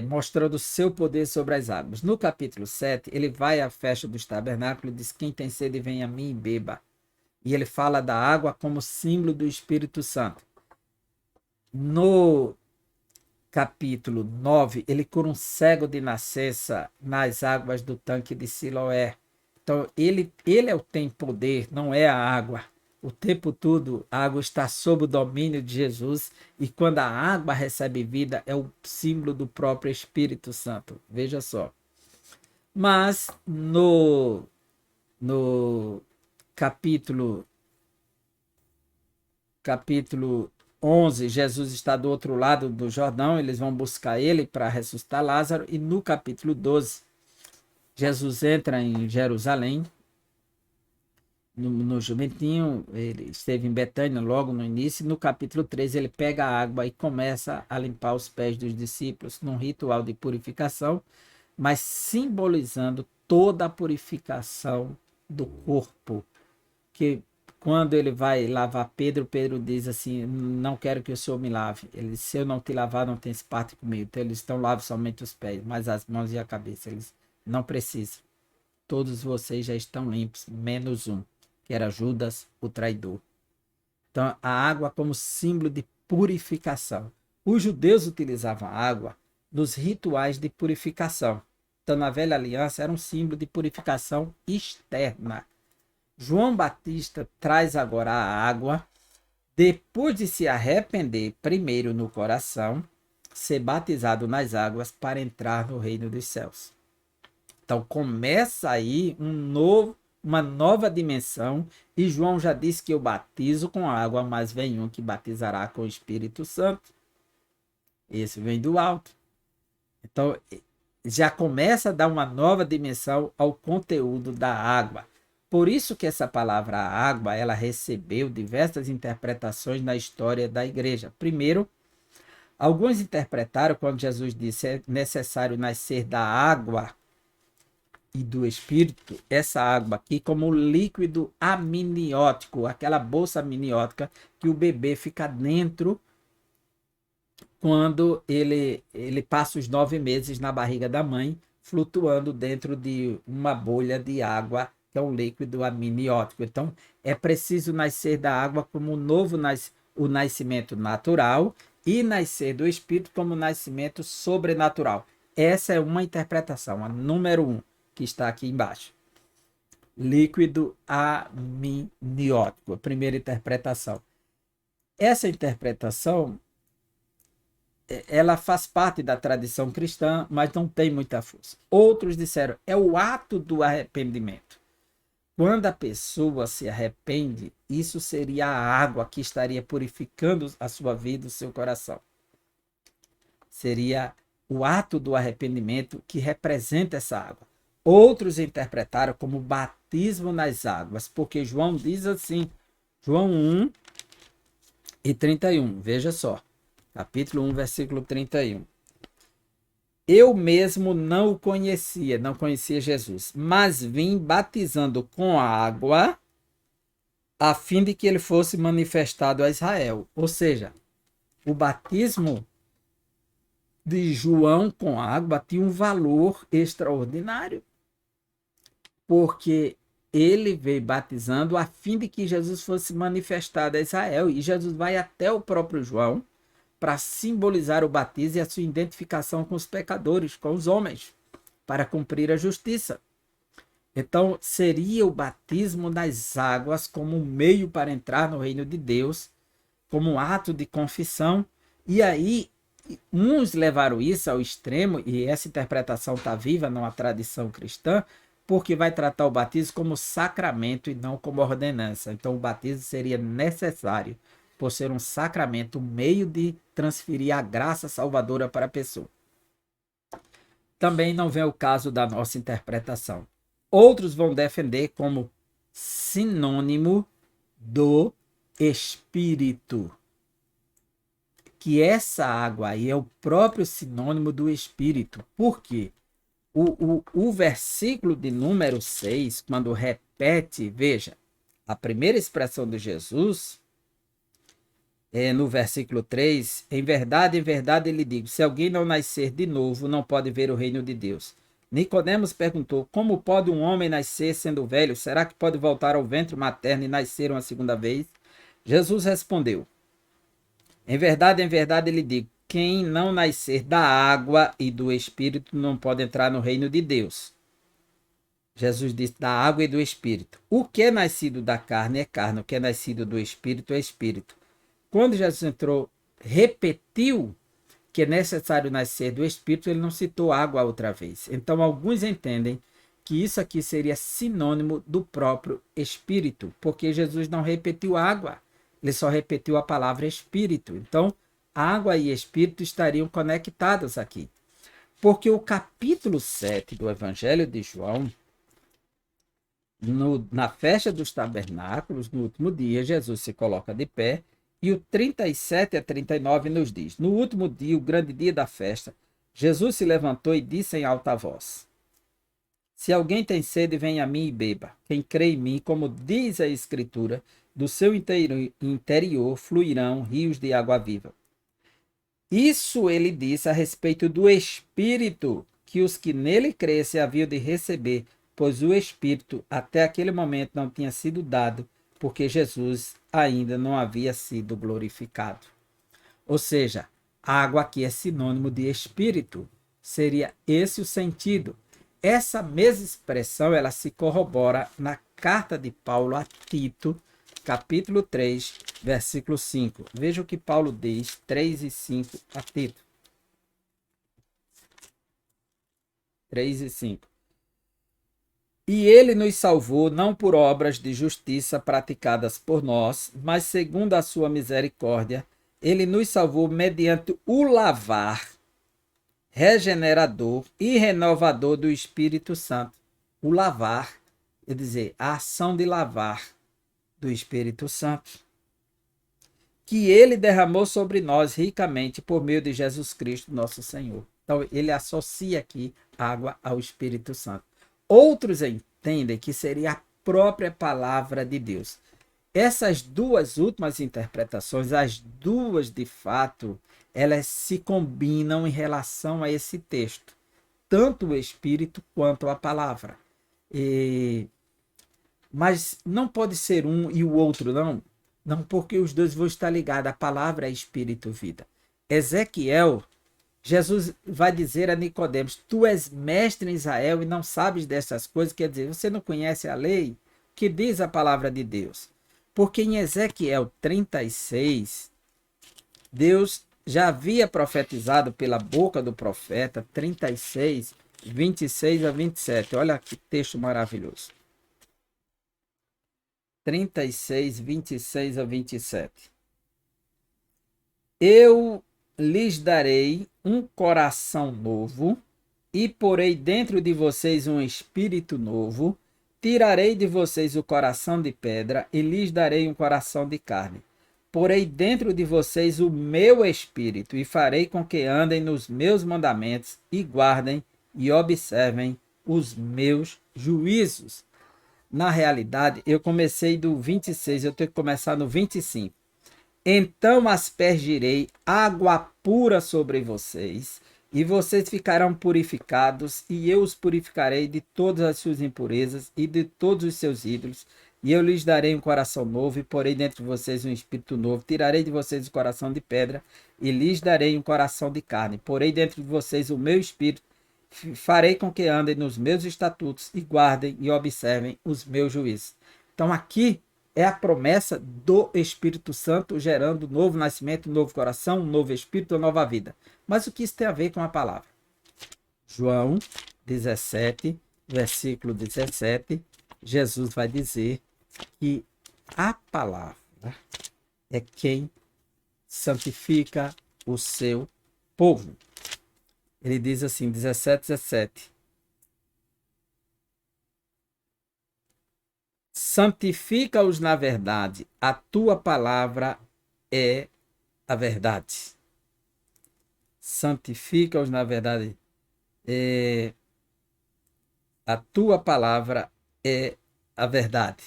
mostrando o seu poder sobre as águas. No capítulo 7, ele vai à festa dos tabernáculos e diz: quem tem sede, vem a mim e beba. E ele fala da água como símbolo do Espírito Santo. No capítulo 9, ele cura um cego de nascença nas águas do tanque de Siloé. Então, ele tem poder, não é a água. O tempo todo, a água está sob o domínio de Jesus. E quando a água recebe vida, é o símbolo do próprio Espírito Santo. Veja só. Mas, no capítulo 11, Jesus está do outro lado do Jordão, eles vão buscar ele para ressuscitar Lázaro, e no capítulo 12, Jesus entra em Jerusalém, no jumentinho, ele esteve em Betânia logo no início, e no capítulo 13 ele pega a água e começa a limpar os pés dos discípulos, num ritual de purificação, mas simbolizando toda a purificação do corpo, que quando ele vai lavar Pedro, Pedro diz assim: não quero que o Senhor me lave. Ele, se eu não te lavar, não tem parte comigo. Então eles estão lavando somente os pés, mas as mãos e a cabeça eles não precisam. Todos vocês já estão limpos, menos um, que era Judas, o traidor. Então a água como símbolo de purificação. Os judeus utilizavam a água nos rituais de purificação. Então na velha aliança era um símbolo de purificação externa. João Batista traz agora a água, depois de se arrepender primeiro no coração, ser batizado nas águas para entrar no reino dos céus. Então começa aí uma nova dimensão, e João já disse que eu batizo com água, mas vem um que batizará com o Espírito Santo. Esse vem do alto. Então já começa a dar uma nova dimensão ao conteúdo da água. Por isso que essa palavra água, ela recebeu diversas interpretações na história da igreja. Primeiro, alguns interpretaram quando Jesus disse é necessário nascer da água e do Espírito, essa água aqui como líquido amniótico, aquela bolsa amniótica que o bebê fica dentro quando ele passa os 9 meses na barriga da mãe, flutuando dentro de uma bolha de água, que é um líquido amniótico. Então, é preciso nascer da água como o nascimento natural e nascer do Espírito como nascimento sobrenatural. Essa é uma interpretação, a número 1, que está aqui embaixo. Líquido amniótico, a primeira interpretação. Essa interpretação, ela faz parte da tradição cristã, mas não tem muita força. Outros disseram, é o ato do arrependimento. Quando a pessoa se arrepende, isso seria a água que estaria purificando a sua vida, o seu coração. Seria o ato do arrependimento que representa essa água. Outros interpretaram como batismo nas águas, porque João diz assim, João 1 e 31, veja só, capítulo 1, versículo 31. Eu mesmo não o conhecia, não conhecia Jesus, mas vim batizando com água a fim de que ele fosse manifestado a Israel. Ou seja, o batismo de João com água tinha um valor extraordinário, porque ele veio batizando a fim de que Jesus fosse manifestado a Israel, e Jesus vai até o próprio João para simbolizar o batismo e a sua identificação com os pecadores, com os homens, para cumprir a justiça. Então, seria o batismo nas águas como um meio para entrar no reino de Deus, como um ato de confissão. E aí, uns levaram isso ao extremo, e essa interpretação está viva numa tradição cristã, porque vai tratar o batismo como sacramento e não como ordenança. Então, o batismo seria necessário, por ser um sacramento, um meio de transferir a graça salvadora para a pessoa. Também não vem o caso da nossa interpretação. Outros vão defender como sinônimo do Espírito, que essa água aí é o próprio sinônimo do Espírito. Por quê? O versículo de número 6, quando repete, veja, a primeira expressão de Jesus, no versículo 3, em verdade, lhe digo, se alguém não nascer de novo, não pode ver o reino de Deus. Nicodemos perguntou, como pode um homem nascer sendo velho? Será que pode voltar ao ventre materno e nascer uma segunda vez? Jesus respondeu, em verdade, lhe digo, quem não nascer da água e do Espírito não pode entrar no reino de Deus. Jesus disse da água e do Espírito. O que é nascido da carne é carne, o que é nascido do Espírito é Espírito. Quando Jesus repetiu que é necessário nascer do Espírito, ele não citou água outra vez. Então, alguns entendem que isso aqui seria sinônimo do próprio Espírito, porque Jesus não repetiu água, ele só repetiu a palavra Espírito. Então, água e Espírito estariam conectados aqui. Porque o capítulo 7 do Evangelho de João, na festa dos tabernáculos, no último dia, Jesus se coloca de pé, e o 37 a 39 nos diz, no último dia, o grande dia da festa, Jesus se levantou e disse em alta voz, se alguém tem sede, venha a mim e beba. Quem crê em mim, como diz a Escritura, do seu interior fluirão rios de água viva. Isso ele disse a respeito do Espírito, que os que nele crescem haviam de receber, pois o Espírito até aquele momento não tinha sido dado, porque Jesus ainda não havia sido glorificado. Ou seja, água aqui é sinônimo de Espírito. Seria esse o sentido. Essa mesma expressão ela se corrobora na carta de Paulo a Tito, capítulo 3, versículo 5. Veja o que Paulo diz, 3 e 5 a Tito. 3 e 5. E ele nos salvou não por obras de justiça praticadas por nós, mas segundo a sua misericórdia, ele nos salvou mediante o lavar regenerador e renovador do Espírito Santo. O lavar, quer dizer, a ação de lavar do Espírito Santo, que ele derramou sobre nós ricamente por meio de Jesus Cristo, nosso Senhor. Então, ele associa aqui água ao Espírito Santo. Outros entendem que seria a própria palavra de Deus. Essas duas últimas interpretações, as duas de fato, elas se combinam em relação a esse texto, tanto o Espírito quanto a palavra. Mas não pode ser um e o outro, não. Não, porque os dois vão estar ligados. A palavra é Espírito e vida. Ezequiel, Jesus vai dizer a Nicodemos, tu és mestre em Israel e não sabes dessas coisas, quer dizer, você não conhece a lei? Que diz a palavra de Deus? Porque em Ezequiel 36, Deus já havia profetizado pela boca do profeta, 36, 26 a 27. Olha que texto maravilhoso. 36, 26 a 27. Eu lhes darei um coração novo e porei dentro de vocês um espírito novo. Tirarei de vocês o coração de pedra e lhes darei um coração de carne. Porei dentro de vocês o meu espírito e farei com que andem nos meus mandamentos e guardem e observem os meus juízos. Na realidade, eu comecei do 26, eu tenho que começar no 25. Então aspergirei água pura sobre vocês, e vocês ficarão purificados, e eu os purificarei de todas as suas impurezas e de todos os seus ídolos, e eu lhes darei um coração novo, e porei dentro de vocês um espírito novo, tirarei de vocês o coração de pedra, e lhes darei um coração de carne, porei dentro de vocês o meu espírito, farei com que andem nos meus estatutos e guardem e observem os meus juízos. Então aqui é a promessa do Espírito Santo gerando um novo nascimento, um novo coração, um novo espírito, uma nova vida. Mas o que isso tem a ver com a palavra? João 17, versículo 17, Jesus vai dizer que a palavra é quem santifica o seu povo. Ele diz assim, 17. Santifica-os na verdade, a tua palavra é a verdade. Santifica-os na verdade, a tua palavra é a verdade.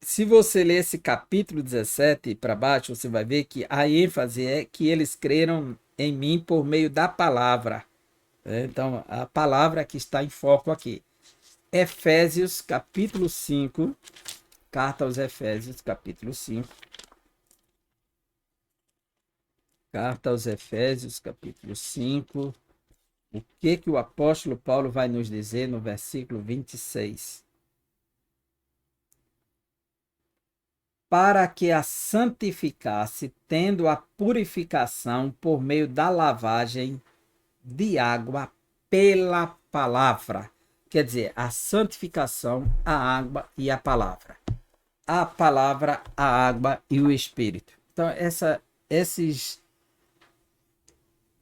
Se você ler esse capítulo 17 para baixo, você vai ver que a ênfase é que eles creram em mim por meio da palavra. Então, a palavra que está em foco aqui. Efésios, capítulo 5. Carta aos Efésios, capítulo 5. Carta aos Efésios, capítulo 5. O que o apóstolo Paulo vai nos dizer no versículo 26? Para que a santificasse, tendo a purificação por meio da lavagem de água pela palavra. Quer dizer, a santificação, a água e a palavra. A palavra, a água e o Espírito. Então,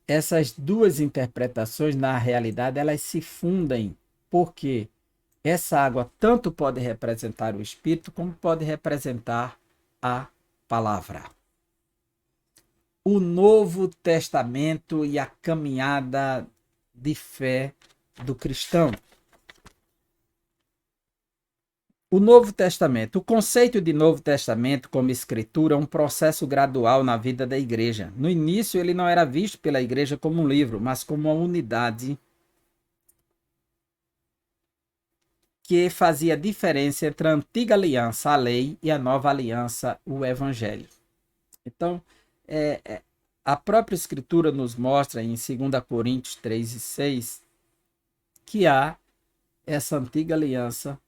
essas duas interpretações, na realidade, elas se fundem, porque essa água tanto pode representar o Espírito, como pode representar a palavra. O Novo Testamento e a caminhada de fé do cristão. O Novo Testamento. O conceito de Novo Testamento como escritura é um processo gradual na vida da igreja. No início, ele não era visto pela igreja como um livro, mas como uma unidade que fazia diferença entre a antiga aliança, a lei, e a nova aliança, o evangelho. Então, a própria escritura nos mostra em 2 Coríntios 3:6 que há essa antiga aliança,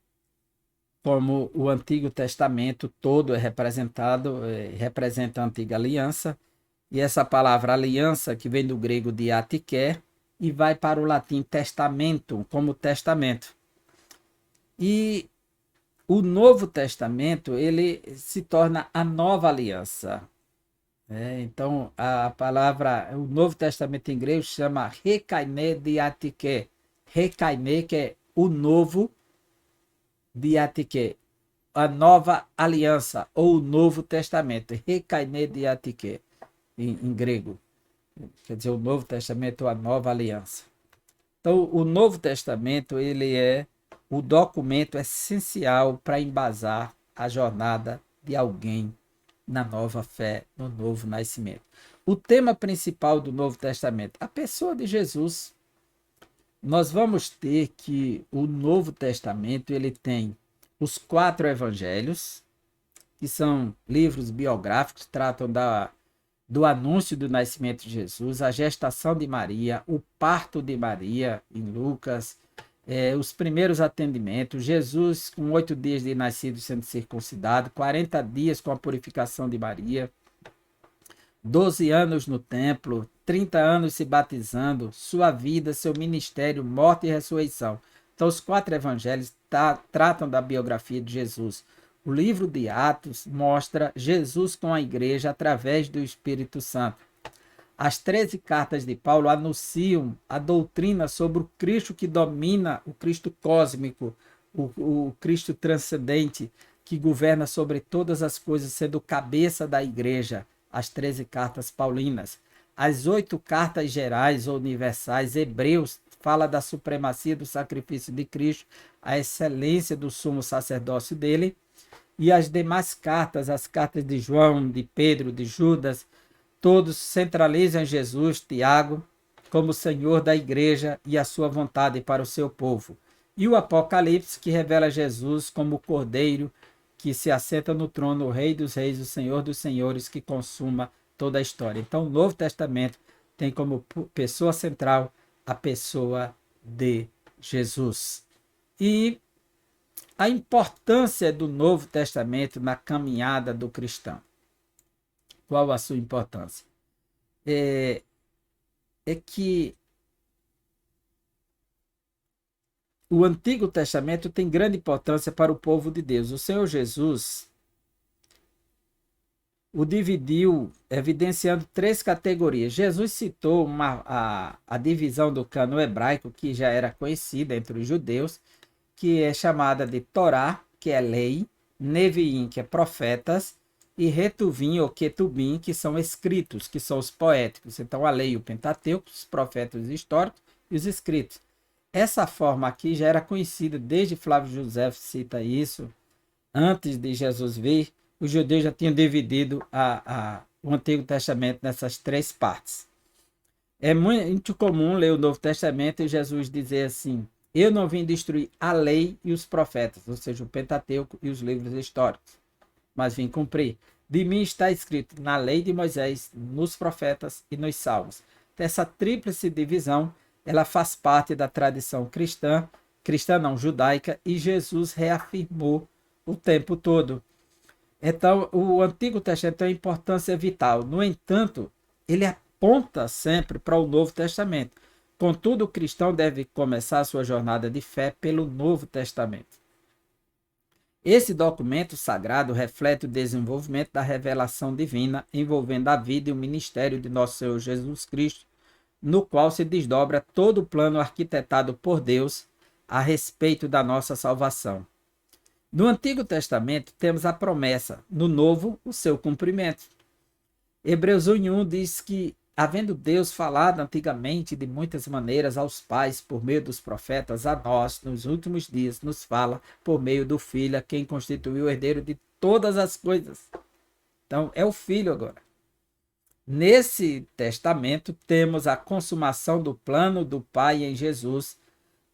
como o Antigo Testamento todo representa a antiga aliança, e essa palavra aliança, que vem do grego diatike, e vai para o latim testamento, como testamento. E o Novo Testamento, ele se torna a nova aliança. Então, a palavra, o Novo Testamento em grego chama rekaine diatike. Rekaine, que é o novo diatike, a nova aliança, ou o Novo Testamento. Rekaine diatike, em grego. Quer dizer, o Novo Testamento, a nova aliança. Então, o Novo Testamento, ele é o documento essencial para embasar a jornada de alguém na nova fé, no novo nascimento. O tema principal do Novo Testamento, a pessoa de Jesus. Nós vamos ter que o Novo Testamento, ele tem os 4 evangelhos, que são livros biográficos, tratam do anúncio do nascimento de Jesus, a gestação de Maria, o parto de Maria, em Lucas, os primeiros atendimentos, Jesus com 8 dias de nascido sendo circuncidado, 40 dias com a purificação de Maria, 12 anos no templo, 30 anos se batizando, sua vida, seu ministério, morte e ressurreição. Então, os 4 evangelhos tratam da biografia de Jesus. O livro de Atos mostra Jesus com a igreja através do Espírito Santo. As 13 cartas de Paulo anunciam a doutrina sobre o Cristo que domina, o Cristo cósmico, o Cristo transcendente, que governa sobre todas as coisas, sendo cabeça da igreja, as 13 cartas paulinas. As 8 cartas gerais ou universais, Hebreus, fala da supremacia do sacrifício de Cristo, a excelência do sumo sacerdócio dele. E as demais cartas, as cartas de João, de Pedro, de Judas, todos centralizam Jesus, Tiago, como Senhor da igreja e a sua vontade para o seu povo. E o Apocalipse, que revela Jesus como o Cordeiro que se assenta no trono, o Rei dos Reis, o Senhor dos Senhores, que consuma toda a história. Então, o Novo Testamento tem como pessoa central a pessoa de Jesus. E a importância do Novo Testamento na caminhada do cristão. Qual a sua importância? É que o Antigo Testamento tem grande importância para o povo de Deus. O Senhor Jesus o dividiu evidenciando 3 categorias. Jesus citou a divisão do cânon hebraico, que já era conhecida entre os judeus, que é chamada de Torá, que é lei, Neviim, que é profetas, e Retuvim ou Ketubim, que são escritos, que são os poéticos. Então, a lei, o Pentateuco, os profetas históricos e os escritos. Essa forma aqui já era conhecida desde Flávio José cita isso, antes de Jesus vir, os judeus já tinham dividido o Antigo Testamento nessas 3 partes. É muito comum ler o Novo Testamento e Jesus dizer assim: eu não vim destruir a lei e os profetas, ou seja, o Pentateuco e os livros históricos, mas vim cumprir. De mim está escrito na lei de Moisés, nos profetas e nos salmos. Essa tríplice divisão, ela faz parte da tradição cristã não, judaica, e Jesus reafirmou o tempo todo. Então, o Antigo Testamento tem uma importância vital. No entanto, ele aponta sempre para o Novo Testamento. Contudo, o cristão deve começar a sua jornada de fé pelo Novo Testamento. Esse documento sagrado reflete o desenvolvimento da revelação divina envolvendo a vida e o ministério de nosso Senhor Jesus Cristo, no qual se desdobra todo o plano arquitetado por Deus a respeito da nossa salvação. No Antigo Testamento temos a promessa, no Novo, o seu cumprimento. Hebreus 1:1 diz que, havendo Deus falado antigamente de muitas maneiras aos pais por meio dos profetas, a nós, nos últimos dias, nos fala por meio do Filho, a quem constituiu o herdeiro de todas as coisas. Então, é o Filho agora. Nesse testamento, temos a consumação do plano do Pai em Jesus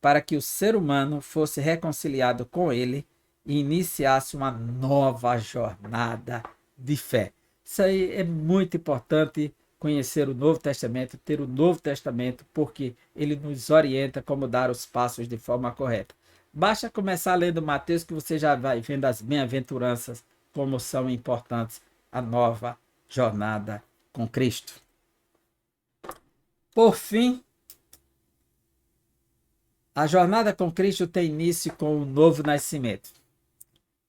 para que o ser humano fosse reconciliado com ele e iniciasse uma nova jornada de fé. Isso aí é muito importante, conhecer o Novo Testamento, ter o Novo Testamento, porque ele nos orienta como dar os passos de forma correta. Basta começar lendo Mateus que você já vai vendo as bem-aventuranças, como são importantes a nova jornada com Cristo. Por fim, a jornada com Cristo tem início com o novo nascimento.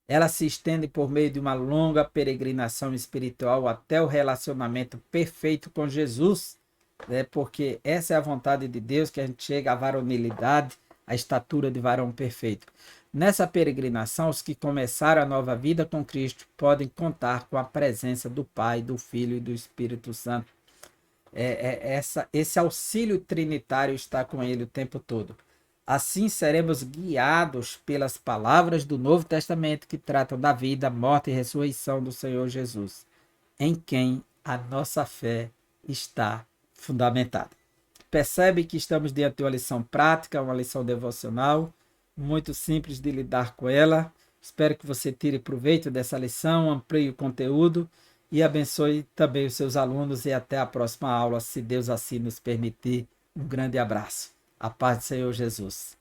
Ela se estende por meio de uma longa peregrinação espiritual até o relacionamento perfeito com Jesus, né? Porque essa é a vontade de Deus, que a gente chegue à varonilidade, à estatura de varão perfeito. Nessa peregrinação, os que começaram a nova vida com Cristo podem contar com a presença do Pai, do Filho e do Espírito Santo. Esse auxílio trinitário está com ele o tempo todo. Assim seremos guiados pelas palavras do Novo Testamento que tratam da vida, morte e ressurreição do Senhor Jesus, em quem a nossa fé está fundamentada. Percebe que estamos diante de uma lição prática, uma lição devocional, muito simples de lidar com ela. Espero que você tire proveito dessa lição, amplie o conteúdo e abençoe também os seus alunos e até a próxima aula, se Deus assim nos permitir. Um grande abraço. A paz do Senhor Jesus.